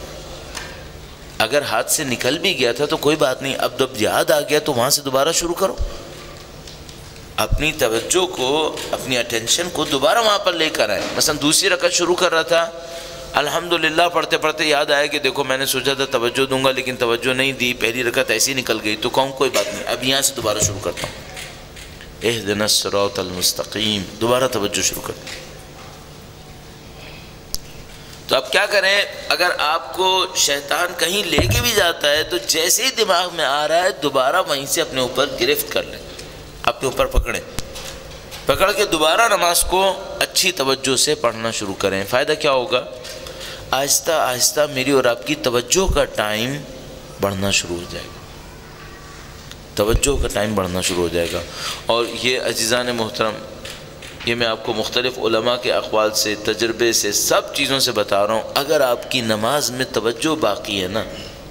A: اگر ہاتھ سے نکل بھی گیا تھا تو کوئی بات نہیں، اب جب یاد آ گیا تو وہاں سے دوبارہ شروع کرو. اپنی توجہ کو، اپنی اٹینشن کو دوبارہ وہاں پر لے کر آئے. مثلا دوسری رکعت شروع کر رہا تھا، الحمدللہ پڑھتے پڑھتے یاد آیا کہ دیکھو میں نے سوچا تھا توجہ دوں گا لیکن توجہ نہیں دی، پہلی رکعت ایسی نکل گئی، تو کہوں کوئی بات نہیں، اب یہاں سے دوبارہ شروع کرتا ہوں، اہدنا الصراط المستقیم، دوبارہ توجہ شروع کرتا ہوں. تو اب کیا کریں؟ اگر آپ کو شیطان کہیں لے کے بھی جاتا ہے تو جیسے ہی دماغ میں آ رہا ہے دوبارہ وہیں سے اپنے اوپر گرفت کر لیں، اپنے اوپر پکڑیں، پکڑ کے دوبارہ نماز کو اچھی توجہ سے پڑھنا شروع کریں. فائدہ کیا ہوگا؟ آہستہ آہستہ میری اور آپ کی توجہ کا ٹائم بڑھنا شروع ہو جائے گا، توجہ کا ٹائم بڑھنا شروع ہو جائے گا. اور یہ عزیزان محترم، یہ میں آپ کو مختلف علماء کے اقوال سے، تجربے سے، سب چیزوں سے بتا رہا ہوں. اگر آپ کی نماز میں توجہ باقی ہے نا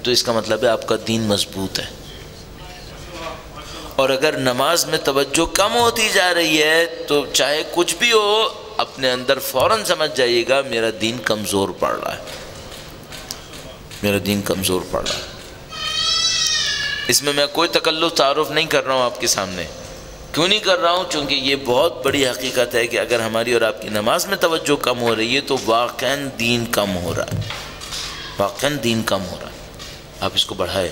A: تو اس کا مطلب ہے آپ کا دین مضبوط ہے. اور اگر نماز میں توجہ کم ہوتی جا رہی ہے تو چاہے کچھ بھی ہو اپنے اندر فوراً سمجھ جائیے گا میرا دین کمزور پڑ رہا ہے، میرا دین کمزور پڑ رہا ہے. اس میں کوئی تکلف تعارف نہیں کر رہا ہوں آپ کے سامنے. کیوں نہیں کر رہا ہوں؟ چونکہ یہ بہت بڑی حقیقت ہے کہ اگر ہماری اور آپ کی نماز میں توجہ کم ہو رہی ہے تو واقعاً دین کم ہو رہا ہے، واقعاً دین کم ہو رہا ہے. آپ اس کو بڑھائیں،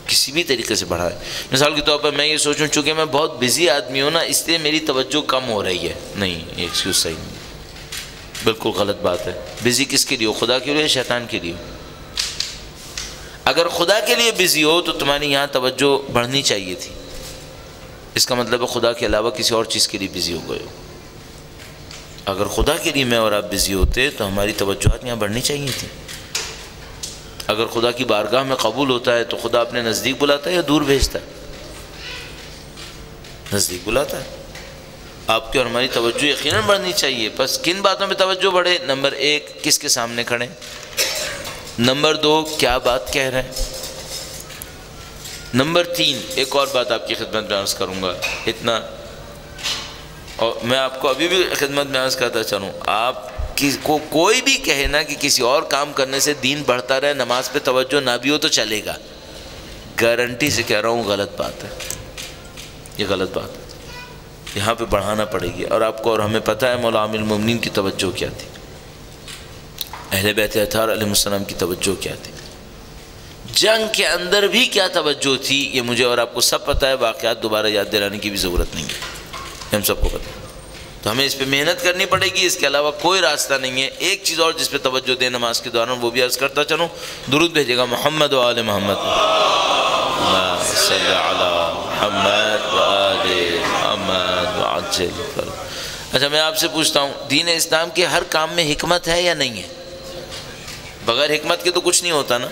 A: کسی بھی طریقے سے بڑھائیں. مثال کے طور پر میں یہ سوچوں چونکہ میں بہت بزی آدمی ہوں نا اس لیے میری توجہ کم ہو رہی ہے، نہیں، یہ ایکسکیوز صحیح نہیں، بالکل غلط بات ہے. بزی کس کے لیے ہو؟ خدا کے لیے، شیطان کے لیے؟ اگر خدا کے لیے بزی ہو تو تمہاری یہاں توجہ بڑھنی چاہیے تھی. اس کا مطلب ہے خدا کے علاوہ کسی اور چیز کے لیے بزی ہو گئے ہو. اگر خدا کے لیے میں اور آپ بزی ہوتے تو ہماری توجہات یہاں بڑھنی چاہیے تھی. اگر خدا کی بارگاہ میں قبول ہوتا ہے تو خدا اپنے نزدیک بلاتا ہے یا دور بھیجتا ہے؟ نزدیک بلاتا ہے. آپ کی اور ہماری توجہ یقیناً بڑھنی چاہیے. بس کن باتوں میں توجہ بڑھے؟ نمبر 1 کس کے سامنے کھڑے، نمبر 2 کیا بات کہہ رہے ہیں، نمبر 3 ایک اور بات آپ کی خدمت میں عرض کروں گا اتنا، اور میں آپ کو ابھی بھی خدمت میں عرض کرتا چلوں، آپ کو کوئی بھی کہے نا کہ کسی اور کام کرنے سے دین بڑھتا رہے، نماز پہ توجہ نہ بھی ہو تو چلے گا، گارنٹی سے کہہ رہا ہوں غلط بات ہے، یہ غلط بات ہے. یہاں پہ بڑھانا پڑے گی. اور آپ کو اور ہمیں پتہ ہے مولا امیر المومنین کی توجہ کیا تھی، اہل بیت اطہار علیہ السلام کی توجہ کیا تھی، جنگ کے اندر بھی کیا توجہ تھی، یہ مجھے اور آپ کو سب پتہ ہے. واقعات دوبارہ یاد دلانے کی بھی ضرورت نہیں ہے، ہم سب کو پتہ ہے. تو ہمیں اس پہ محنت کرنی پڑے گی، اس کے علاوہ کوئی راستہ نہیں ہے. ایک چیز اور جس پہ توجہ دیں نماز کے دوران، وہ بھی عرض کرتا چلوں، درود بھیجے گا محمد و آل محمد، صلی علی محمد و آل محمد وعجل فرج. اچھا میں آپ سے پوچھتا ہوں، دین اسلام کے ہر کام میں حکمت ہے یا نہیں ہے؟ بغیر حکمت کے تو کچھ نہیں ہوتا نا،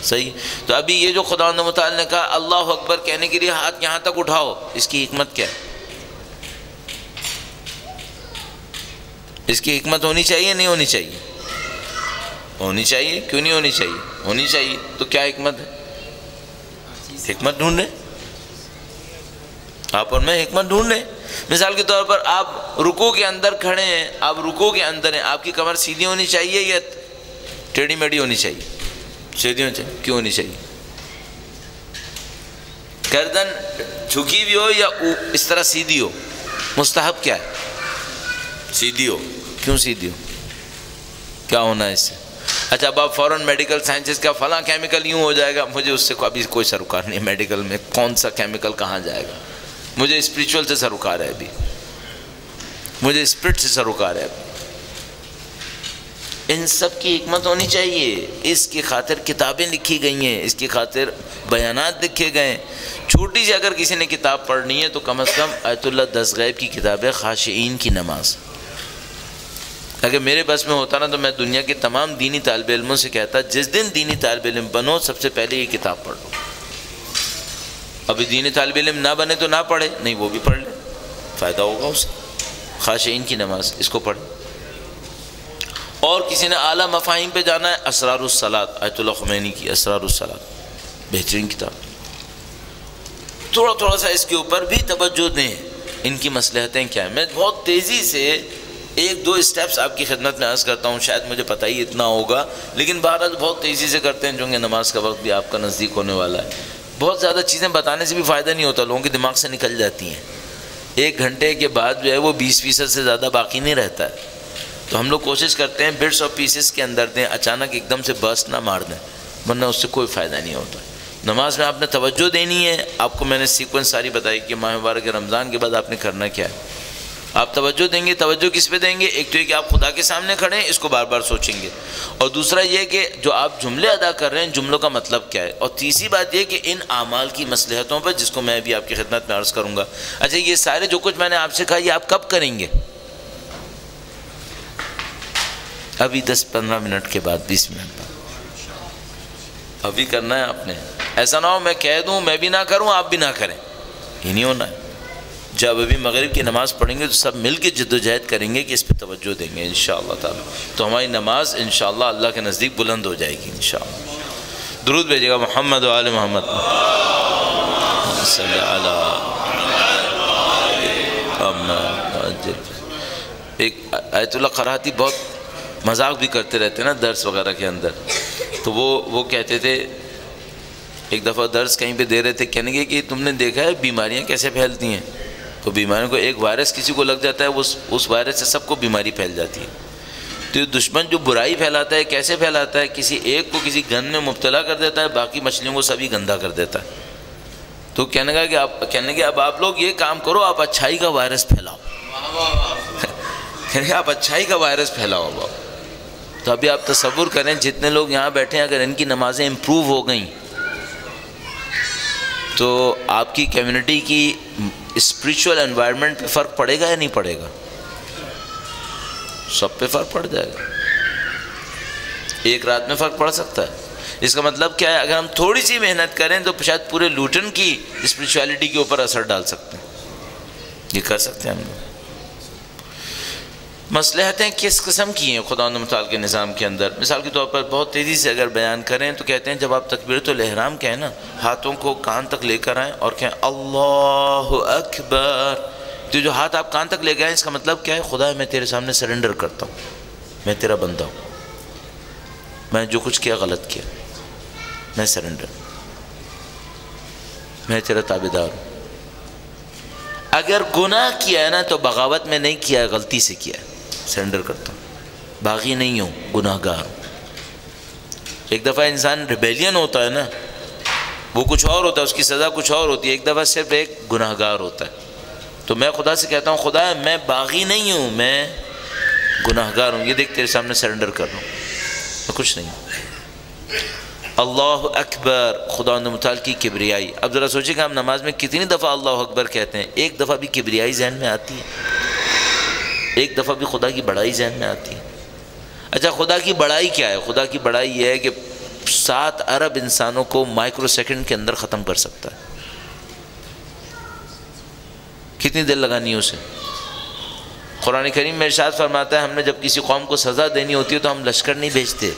A: صحیح. تو ابھی یہ جو خدا متعال نے کہا اللہ اکبر کہنے کے لیے ہاتھ یہاں تک اٹھاؤ، اس کی حکمت کیا ہے؟ اس کی حکمت ہونی چاہیے نہیں ہونی چاہیے؟ ہونی چاہیے. کیوں نہیں ہونی چاہیے؟ ہونی چاہیے. تو کیا حکمت ہے؟ حکمت ڈھونڈیں آپ اور میں، حکمت ڈھونڈیں. مثال کے طور پر آپ رکوع کے اندر کھڑے ہیں، آپ رکوع کے اندر ہیں، آپ کی کمر سیدھی ہونی چاہیے یا ٹیڑھی میڑھی ہونی چاہیے؟ سیدھی ہونی چاہیے. کیوں ہونی چاہیے؟ گردن جھکی بھی ہو یا اس طرح سیدھی ہو؟ مستحب کیا ہے؟ سیدھی ہو. کیوں سیدھی ہو؟ کیا ہونا ہے اس سے؟ اچھا اب آپ فوراً میڈیکل سائنسز کا فلاں کیمیکل یوں ہو جائے گا، مجھے اس سے ابھی کوئی سروکار نہیں ہے. میڈیکل میں کون سا کیمیکل کہاں جائے گا، مجھے اسپریچول سے سروکار ہے، ابھی مجھے اسپرٹ سے سروکار ہے. ان سب کی حکمت ہونی چاہیے. اس کی خاطر کتابیں لکھی گئی ہیں، اس کی خاطر بیانات لکھے گئے ہیں. چھوٹی سی اگر کسی نے کتاب پڑھنی ہے تو کم از کم آیت اللہ 10 غیب کی کتاب ہے، خاشعین کی نماز. اگر میرے بس میں ہوتا نا تو میں دنیا کے تمام دینی طالب علموں سے کہتا جس دن دینی طالب علم بنو سب سے پہلے یہ کتاب پڑھ لو. ابھی دینی طالب علم نہ بنے تو نہ پڑھے، نہیں وہ بھی پڑھ لے، فائدہ ہوگا اسے. خاشعین کی نماز اس کو پڑھے. اور کسی نے اعلیٰ مفاہیم پہ جانا ہے، اسرار الصلاۃ آیت اللہ خمینی کی اسرار الصلاۃ، بہترین کتاب. تھوڑا تھوڑا سا اس کے اوپر بھی توجہ دیں، ان کی مصلحتیں کیا ہیں. میں بہت تیزی سے 1-2 اسٹیپس آپ کی خدمت میں عرض کرتا ہوں، شاید مجھے پتہ ہی اتنا ہوگا، لیکن بہرحال بہت تیزی سے کرتے ہیں چونکہ نماز کا وقت بھی آپ کا نزدیک ہونے والا ہے. بہت زیادہ چیزیں بتانے سے بھی فائدہ نہیں ہوتا، لوگوں کے دماغ سے نکل جاتی ہیں. 1 گھنٹے کے بعد جو ہے وہ 20% سے زیادہ باقی نہیں رہتا ہے. تو ہم لوگ کوشش کرتے ہیں بٹس اور پیسز کے اندر دیں، اچانک ایک دم سے برسٹ نہ مار دیں، ورنہ اس سے کوئی فائدہ نہیں ہوتا. نماز میں آپ نے توجہ دینی ہے. آپ کو میں نے سیکوینس ساری بتائی کہ ماہ مبارک رمضان کے بعد آپ نے کرنا کیا ہے. آپ توجہ دیں گے. توجہ کس پہ دیں گے؟ ایک تو یہ کہ آپ خدا کے سامنے کھڑے ہیں، اس کو بار بار سوچیں گے، اور دوسرا یہ کہ جو آپ جملے ادا کر رہے ہیں جملوں کا مطلب کیا ہے، اور تیسری بات یہ کہ ان اعمال کی مصلحتوں پر، جس کو میں بھی آپ کی خدمت میں عرض کروں گا. اچھا یہ سارے جو کچھ میں نے آپ سے کہا یہ آپ کب کریں گے؟ ابھی 10-15 منٹ کے بعد، 20 منٹ بعد ابھی کرنا ہے آپ نے. ایسا نہ ہو میں کہہ دوں میں بھی نہ کروں آپ بھی نہ کریں، یہ نہیں ہونا ہے. جب ابھی مغرب کی نماز پڑھیں گے تو سب مل کے جد و جہد کریں گے کہ اس پہ توجہ دیں گے انشاءاللہ تعالی، تو ہماری نماز انشاءاللہ اللہ کے نزدیک بلند ہو جائے گی انشاءاللہ. درود بھیجے گا محمد و آل محمد، صلی علی محمد. ایک آیت اللہ قرآتی بہت مذاق بھی کرتے رہتے ہیں نا درس وغیرہ کے اندر. تو وہ کہتے تھے، ایک دفعہ درس کہیں پہ دے رہے تھے، کہنے گے کہ تم نے دیکھا ہے بیماریاں کیسے پھیلتی ہیں؟ تو بیماریوں کو ایک وائرس کسی کو لگ جاتا ہے، اس وائرس سے سب کو بیماری پھیل جاتی ہے. تو یہ دشمن جو برائی پھیلاتا ہے کیسے پھیلاتا ہے؟ کسی ایک کو کسی گند میں مبتلا کر دیتا ہے، باقی مچھلیوں کو سبھی گندا کر دیتا ہے. تو کہنے کہ اب آپ لوگ یہ کام کرو، آپ اچھائی کا وائرس پھیلاؤ. کہنے آپ اچھائی کا وائرس پھیلاؤ. تو ابھی آپ تصور کریں جتنے لوگ یہاں بیٹھے ہیں، اگر ان کی نمازیں امپروو ہو گئیں تو آپ کی کمیونٹی کی اسپریچول انوائرمنٹ پہ فرق پڑے گا یا نہیں پڑے گا؟ سب پہ فرق پڑ جائے گا. ایک رات میں فرق پڑ سکتا ہے. اس کا مطلب کیا ہے؟ اگر ہم تھوڑی سی محنت کریں تو شاید پورے لوٹن کی اسپریچولیٹی کے اوپر اثر ڈال سکتے ہیں. یہ کر سکتے ہیں ہم لوگ؟ مصلحتیں کس قسم کی ہیں خدا متعال کے نظام کے اندر؟ مثال کے طور پر بہت تیزی سے اگر بیان کریں تو کہتے ہیں جب آپ تکبیرۃ الاحرام کہیں نا، ہاتھوں کو کان تک لے کر آئیں اور کہیں اللہ اکبر، تو جو ہاتھ آپ کان تک لے گئے اس کا مطلب کیا ہے؟ خدا میں تیرے سامنے سرنڈر کرتا ہوں، میں تیرا بندہ ہوں، میں جو کچھ کیا غلط کیا، میں سرنڈر، میں تیرا تابعدار ہوں۔ اگر گناہ کیا ہے نا تو بغاوت میں نہیں کیا ہے، غلطی سے کیا ہے، سرنڈر کرتا ہوں، باغی نہیں ہوں، گناہ گار ہوں۔ ایک دفعہ انسان ریبیلین ہوتا ہے نا، وہ کچھ اور ہوتا ہے، اس کی سزا کچھ اور ہوتی ہے، ایک دفعہ صرف ایک گناہ گار ہوتا ہے۔ تو میں خدا سے کہتا ہوں خدا میں باغی نہیں ہوں، میں گناہ گار ہوں، یہ دیکھ تیرے سامنے سرنڈر کر رہا ہوں، میں کچھ نہیں ہوں۔ اللہ اکبر، خدا متعال کی کبریائی۔ اب ذرا سوچیں کہ ہم نماز میں کتنی دفعہ اللہ اکبر کہتے ہیں؟ ایک دفعہ بھی کبریائی ذہن میں آتی ہے؟ ایک دفعہ بھی خدا کی بڑائی ذہن میں آتی ہے؟ اچھا خدا کی بڑائی کیا ہے؟ خدا کی بڑائی یہ ہے کہ 7 ارب انسانوں کو مائکرو سیکنڈ کے اندر ختم کر سکتا ہے۔ کتنی دیر لگانی ہے اسے؟ قرآن کریم میں ارشاد فرماتا ہے ہم نے جب کسی قوم کو سزا دینی ہوتی ہے تو ہم لشکر نہیں بھیجتے،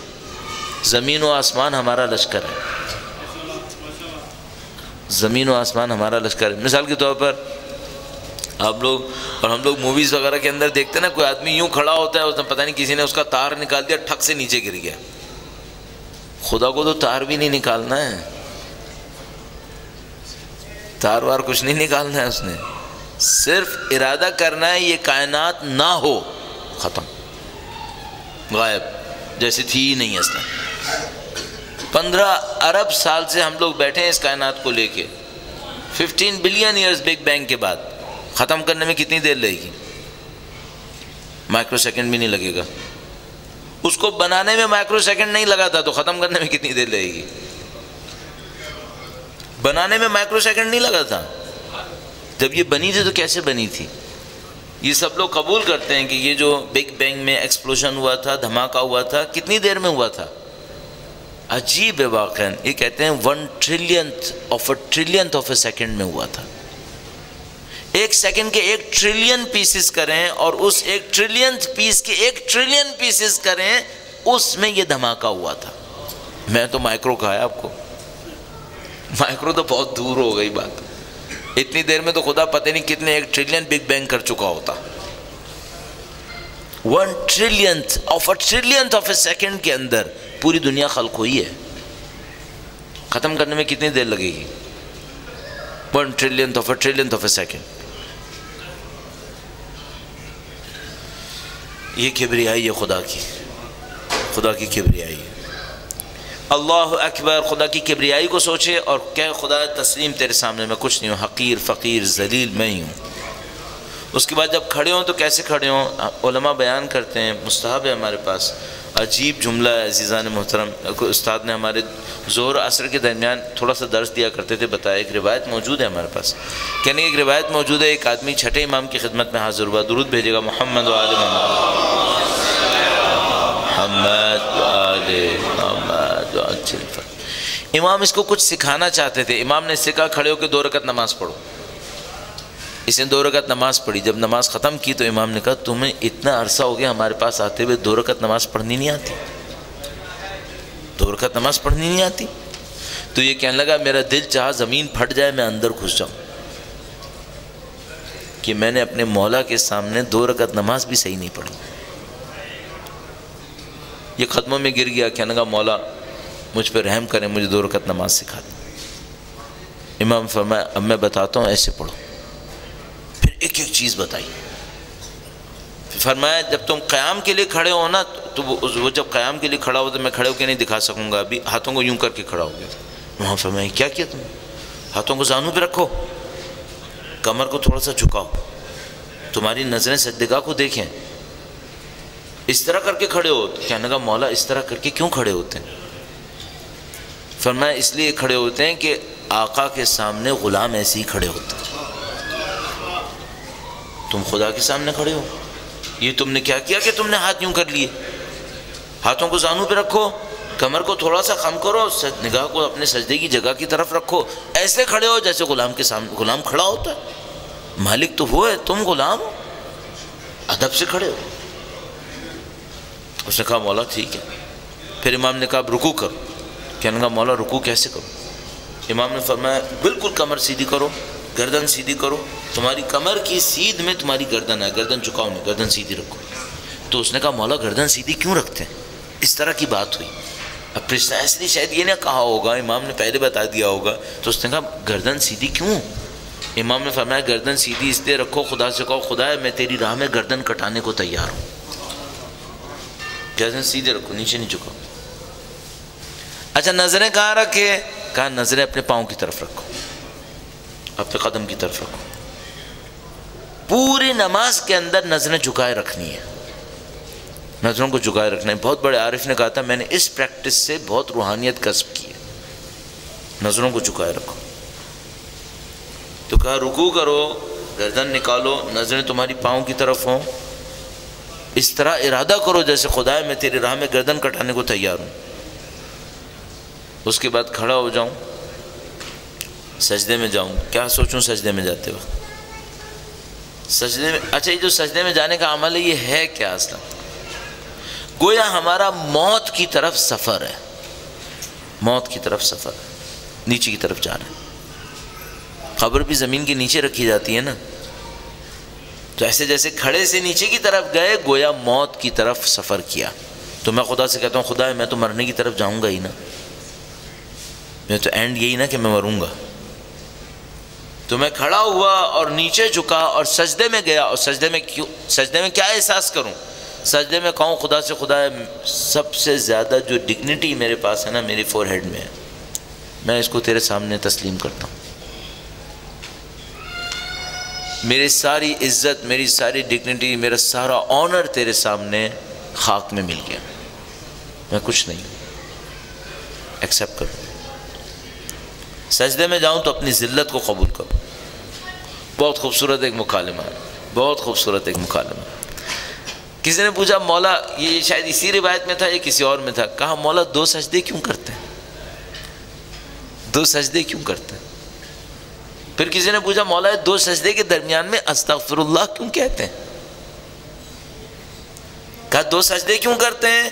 A: زمین و آسمان ہمارا لشکر ہے، زمین و آسمان ہمارا لشکر ہے۔ مثال کے طور پر آپ لوگ اور ہم لوگ موویز وغیرہ کے اندر دیکھتے ہیں نا، کوئی آدمی یوں کھڑا ہوتا ہے، اس نے پتہ نہیں کسی نے اس کا تار نکال دیا، ٹھک سے نیچے گر گیا۔ خدا کو تو تار بھی نہیں نکالنا ہے، تار وار کچھ نہیں نکالنا ہے، اس نے صرف ارادہ کرنا ہے یہ کائنات نہ ہو، ختم، غائب، جیسے تھی ہی نہیں اصلا۔ 15 ارب سال سے ہم لوگ بیٹھے ہیں اس کائنات کو لے کے، 15 بلین ایئرز بگ بینگ کے بعد، ختم کرنے میں کتنی دیر لگے گی؟ مائکرو سیکنڈ بھی نہیں لگے گا۔ اس کو بنانے میں مائکرو سیکنڈ نہیں لگا تھا تو ختم کرنے میں کتنی دیر لگے گی؟ بنانے میں مائکرو سیکنڈ نہیں لگا تھا، جب یہ بنی تھی تو کیسے بنی تھی؟ یہ سب لوگ قبول کرتے ہیں کہ یہ جو بگ بینگ میں ایکسپلوژن ہوا تھا، دھماکہ ہوا تھا، کتنی دیر میں ہوا تھا؟ عجیب ہے واقعاً، یہ کہتے ہیں 1 ٹریلینتھ آف اے سیکنڈ میں ہوا تھا۔ ایک سیکنڈ کے 1 ٹریلین پیسز کریں اور اس 1 ٹریلینتھ پیس کے 1 ٹریلین پیسز کریں، اس میں یہ دھماکہ ہوا تھا۔ میں تو مائکرو کہا ہے آپ کو، مائکرو تو بہت دور ہو گئی بات، اتنی دیر میں تو خدا پتہ نہیں کتنے 1 ٹریلین بگ بینگ کر چکا ہوتا۔ 1 ٹریلینتھ آف اے سیکنڈ کے اندر پوری دنیا خلق ہوئی ہے، ختم کرنے میں کتنی دیر لگے گی؟ 1 ٹریلینتھ آف اے سیکنڈ۔ یہ کبریائی ہے خدا کی، خدا کی کبریائی ہے۔ اللہ اکبر، خدا کی کبریائی کو سوچے اور کہے خدا تسلیم تیرے سامنے میں کچھ نہیں ہوں، حقیر فقیر ذلیل میں ہی ہوں۔ اس کے بعد جب کھڑے ہوں تو کیسے کھڑے ہوں؟ علماء بیان کرتے ہیں، مستحب ہے ہمارے پاس، عجیب جملہ ہے عزیزان محترم، استاد نے ہمارے ظہر عصر کے درمیان تھوڑا سا درس دیا کرتے تھے، بتایا ایک روایت موجود ہے ہمارے پاس، کہنے ایک روایت موجود ہے، ایک آدمی چھٹے امام کی خدمت میں حاضر ہوا، درود بھیجے گا محمد و آل محمد و عجل فرج۔ امام اس کو کچھ سکھانا چاہتے تھے، امام نے اس سے کہا کھڑے ہو کے 2 رکعت نماز پڑھو۔ اس نے 2 رکعت نماز پڑھی، جب نماز ختم کی تو امام نے کہا تمہیں اتنا عرصہ ہو گیا ہمارے پاس آتے ہوئے 2 رکعت نماز پڑھنی نہیں آتی، 2 رکعت نماز پڑھنی نہیں آتی؟ تو یہ کہنے لگا میرا دل چاہا زمین پھٹ جائے میں اندر گھس جاؤں کہ میں نے اپنے مولا کے سامنے 2 رکعت نماز بھی صحیح نہیں پڑھی۔ یہ قدموں میں گر گیا، کہنے لگا مولا مجھ پہ رحم کریں، مجھے 2 رکعت نماز سکھا دیں۔ امام فرمایا اب میں بتاتا ہوں، ایسے پڑھو۔ پھر ایک ایک چیز بتائی، فرمایا جب تم قیام کے لیے کھڑے ہو نا تو وہ جب قیام کے لیے کھڑا ہو تو میں کھڑے ہو کے نہیں دکھا سکوں گا، ابھی ہاتھوں کو یوں کر کے کھڑا ہو گیا۔ امام فرمایا کیا کیا تم؟ ہاتھوں کو زانوں پہ رکھو، کمر کو تھوڑا سا جھکاؤ، تمہاری نظریں سجدگاہ کو دیکھیں، اس طرح کر کے کھڑے ہو۔ کہنے لگا مولا اس طرح کر کے کیوں کھڑے ہوتے ہیں؟ فرمایا اس لیے کھڑے ہوتے ہیں کہ آقا کے سامنے غلام ایسے ہی کھڑے ہوتے ہیں، تم خدا کے سامنے کھڑے ہو، یہ تم نے کیا کیا کہ تم نے ہاتھ یوں کر لیے؟ ہاتھوں کو زانوں پہ رکھو، کمر کو تھوڑا سا خم کرو، نگاہ کو اپنے سجدے کی جگہ کی طرف رکھو، ایسے کھڑے ہو جیسے غلام کے سامنے غلام کھڑا ہوتا ہے۔ مالک تو وہ ہے، تم غلام ہو، ادب سے کھڑے ہو۔ اس نے کہا مولا ٹھیک ہے۔ پھر امام نے کہا اب رکوع کرو۔ کہنے لگا مولا رکوع کیسے کرو؟ امام نے فرمایا بالکل کمر سیدھی کرو، گردن سیدھی کرو، تمہاری کمر کی سیدھ میں تمہاری گردن ہے، گردن جھکاؤ نہیں، گردن سیدھی رکھو۔ تو اس نے کہا مولا گردن سیدھی کیوں رکھتے ہیں؟ اس طرح کی بات ہوئی۔ اب پریسائسلی شاید یہ نہ کہا ہوگا، امام نے پہلے بتا دیا ہوگا، تو اس نے کہا گردن سیدھی کیوں؟ امام نے فرمایا گردن سیدھی اس لیے رکھو، خدا سے کہو خدا ہے میں تیری راہ میں گردن کٹانے کو تیار ہوں۔ گردن سیدھے رکھو، نیچے نہیں جھکاؤ۔ اچھا نظریں کہاں رکھے؟ کہا نظریں اپنے پاؤں کی طرف رکھو، اپنے قدم کی طرف رکھو۔ پوری نماز کے اندر نظریں جھکائے رکھنی ہے، نظروں کو جھکائے رکھنا ہے۔ بہت بڑے عارف نے کہا تھا میں نے اس پریکٹس سے بہت روحانیت کسب کی ہے، نظروں کو جھکائے رکھو۔ تو کہا رکوع کرو، گردن نکالو، نظریں تمہاری پاؤں کی طرف ہوں، اس طرح ارادہ کرو جیسے خدا ہے میں تیری راہ میں گردن کٹانے کو تیار ہوں۔ اس کے بعد کھڑا ہو جاؤں، سجدے میں جاؤں، کیا سوچوں سجدے میں جاتے وقت؟ سجدے میں، اچھا یہ جو سجدے میں جانے کا عمل ہے یہ ہے کیا اصلا؟ گویا ہمارا موت کی طرف سفر ہے، موت کی طرف سفر ہے، نیچے کی طرف جانا ہے۔ قبر بھی زمین کے نیچے رکھی جاتی ہے نا، تو ایسے جیسے کھڑے سے نیچے کی طرف گئے گویا موت کی طرف سفر کیا۔ تو میں خدا سے کہتا ہوں خدا میں تو مرنے کی طرف جاؤں گا ہی نا، میں تو اینڈ یہی نا کہ میں مروں گا۔ تو میں کھڑا ہوا اور نیچے جھکا اور سجدے میں گیا، اور سجدے میں کیوں، سجدے میں کیا احساس کروں؟ سجدے میں کہوں خدا سے خدا ہے سب سے زیادہ جو ڈگنیٹی میرے پاس ہے نا میری فور ہیڈ میں ہے، میں اس کو تیرے سامنے تسلیم کرتا ہوں۔ میری ساری عزت، میری ساری ڈگنیٹی، میرا سارا آنر تیرے سامنے خاک میں مل گیا، میں کچھ نہیں ہوں، ایکسیپٹ کرو۔ سجدے میں جاؤں تو اپنی ذلت کو قبول کرو۔ بہت خوبصورت ایک مکالمہ ہے، بہت خوبصورت ایک مکالمہ۔ کسی نے پوچھا مولا، یہ شاید اسی روایت میں تھا یا کسی اور میں تھا، کہا مولا 2 سجدے کیوں کرتے ہیں؟ 2 سجدے کیوں کرتے ہیں؟ پھر کسی نے پوچھا مولا 2 سجدے کے درمیان میں استغفر اللہ کیوں کہتے ہیں؟ کہا 2 سجدے کیوں کرتے ہیں؟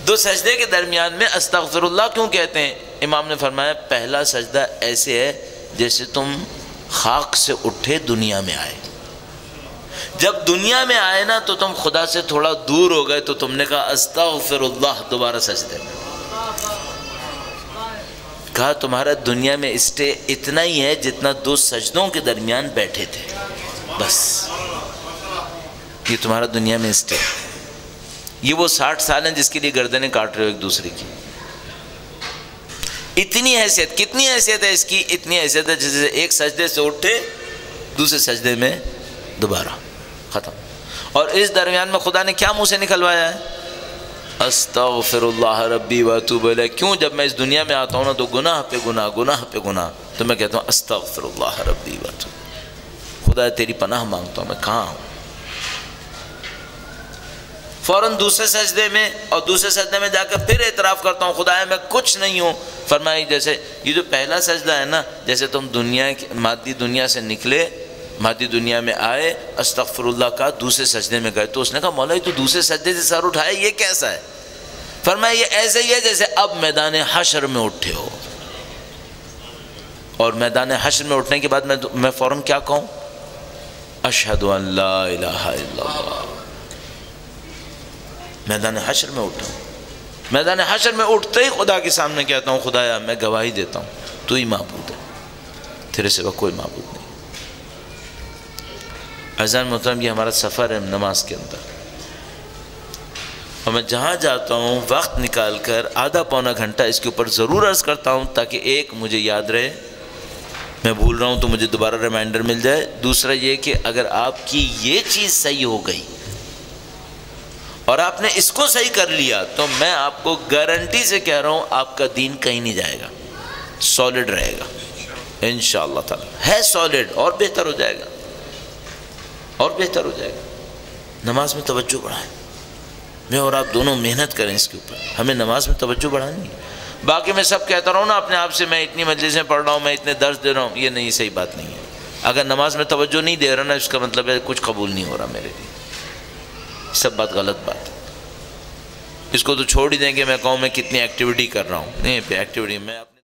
A: 2 سجدے کے درمیان میں استغفر اللہ کیوں کہتے ہیں؟ امام نے فرمایا پہلا سجدہ ایسے ہے جیسے تم خاک سے اٹھے دنیا میں آئے، جب دنیا میں آئے نا تو تم خدا سے تھوڑا دور ہو گئے تو تم نے کہا استغفر اللہ، دوبارہ سجدے میں۔ کہا تمہارا دنیا میں اسٹے اتنا ہی ہے جتنا 2 سجدوں کے درمیان بیٹھے تھے، بس یہ تمہارا دنیا میں اسٹے۔ یہ وہ 60 سال ہیں جس کے لیے گردنیں کاٹ رہے ہو ایک دوسرے کی۔ اتنی حیثیت، کتنی حیثیت ہے اس کی؟ اتنی حیثیت ہے جیسے ایک سجدے سے اٹھے دوسرے سجدے میں دوبارہ ختم۔ اور اس درمیان میں خدا نے کیا منہ سے نکلوایا ہے؟ استغفر اللہ ربی واتوب الیہ۔ کیوں؟ جب میں اس دنیا میں آتا ہوں نا تو گناہ پہ گناہ، گناہ پہ گناہ، تو میں کہتا ہوں استغفر اللہ ربی واتوب، خدا تیری پناہ مانگتا ہوں، میں کہاں ہوں؟ فوراً دوسرے سجدے میں، اور دوسرے سجدے میں جا کر پھر اعتراف کرتا ہوں خدا میں کچھ نہیں ہوں۔ فرمائی جیسے یہ جو پہلا سجدہ ہے نا، جیسے تم دنیا مادی دنیا سے نکلے، مادی دنیا میں آئے، استغفر اللہ کا، دوسرے سجدے میں گئے، تو اس نے کہا مولا یہ تو دوسرے سجدے سے سر اٹھائے، یہ کیسا ہے؟ فرمایا یہ ایسے ہی ہے جیسے اب میدان حشر میں اٹھے ہو، اور میدان حشر میں اٹھنے کے بعد میں فوراً کیا کہوں؟ اشہد ان لا الہ الا اللہ۔ میدان حشر میں اٹھا، میدان حشر میں اٹھتے ہی خدا کے سامنے کہتا ہوں خدایا میں گواہی دیتا ہوں تو ہی معبود ہے، تیرے سوا کوئی معبود نہیں۔ عزیزان محترم، یہ ہمارا سفر ہے نماز کے اندر، اور میں جہاں جاتا ہوں وقت نکال کر آدھا پونا گھنٹہ اس کے اوپر ضرور عرض کرتا ہوں تاکہ ایک مجھے یاد رہے، میں بھول رہا ہوں تو مجھے دوبارہ ریمائنڈر مل جائے۔ دوسرا یہ کہ اگر آپ کی یہ چیز صحیح ہو گئی اور آپ نے اس کو صحیح کر لیا تو میں آپ کو گارنٹی سے کہہ رہا ہوں آپ کا دین کہیں نہیں جائے گا، سالڈ رہے گا انشاءاللہ تعالی، ہے سالڈ، اور بہتر ہو جائے گا، اور بہتر ہو جائے گا۔ نماز میں توجہ بڑھائیں، میں اور آپ دونوں محنت کریں اس کے اوپر، ہمیں نماز میں توجہ بڑھانی ہے۔ باقی میں سب کہتا رہا ہوں نا اپنے آپ سے میں اتنی مجلسیں پڑھ رہا ہوں، میں اتنے درس دے رہا ہوں، یہ نہیں، صحیح بات نہیں ہے۔ اگر نماز میں توجہ نہیں دے رہا نا، اس کا مطلب ہے کچھ قبول نہیں ہو رہا میرے لیے. سب بات غلط بات ہے. اس کو تو چھوڑ ہی دیں گے، میں کہوں میں کتنی ایکٹیویٹی کر رہا ہوں. نہیں، پہ ایکٹیویٹی میں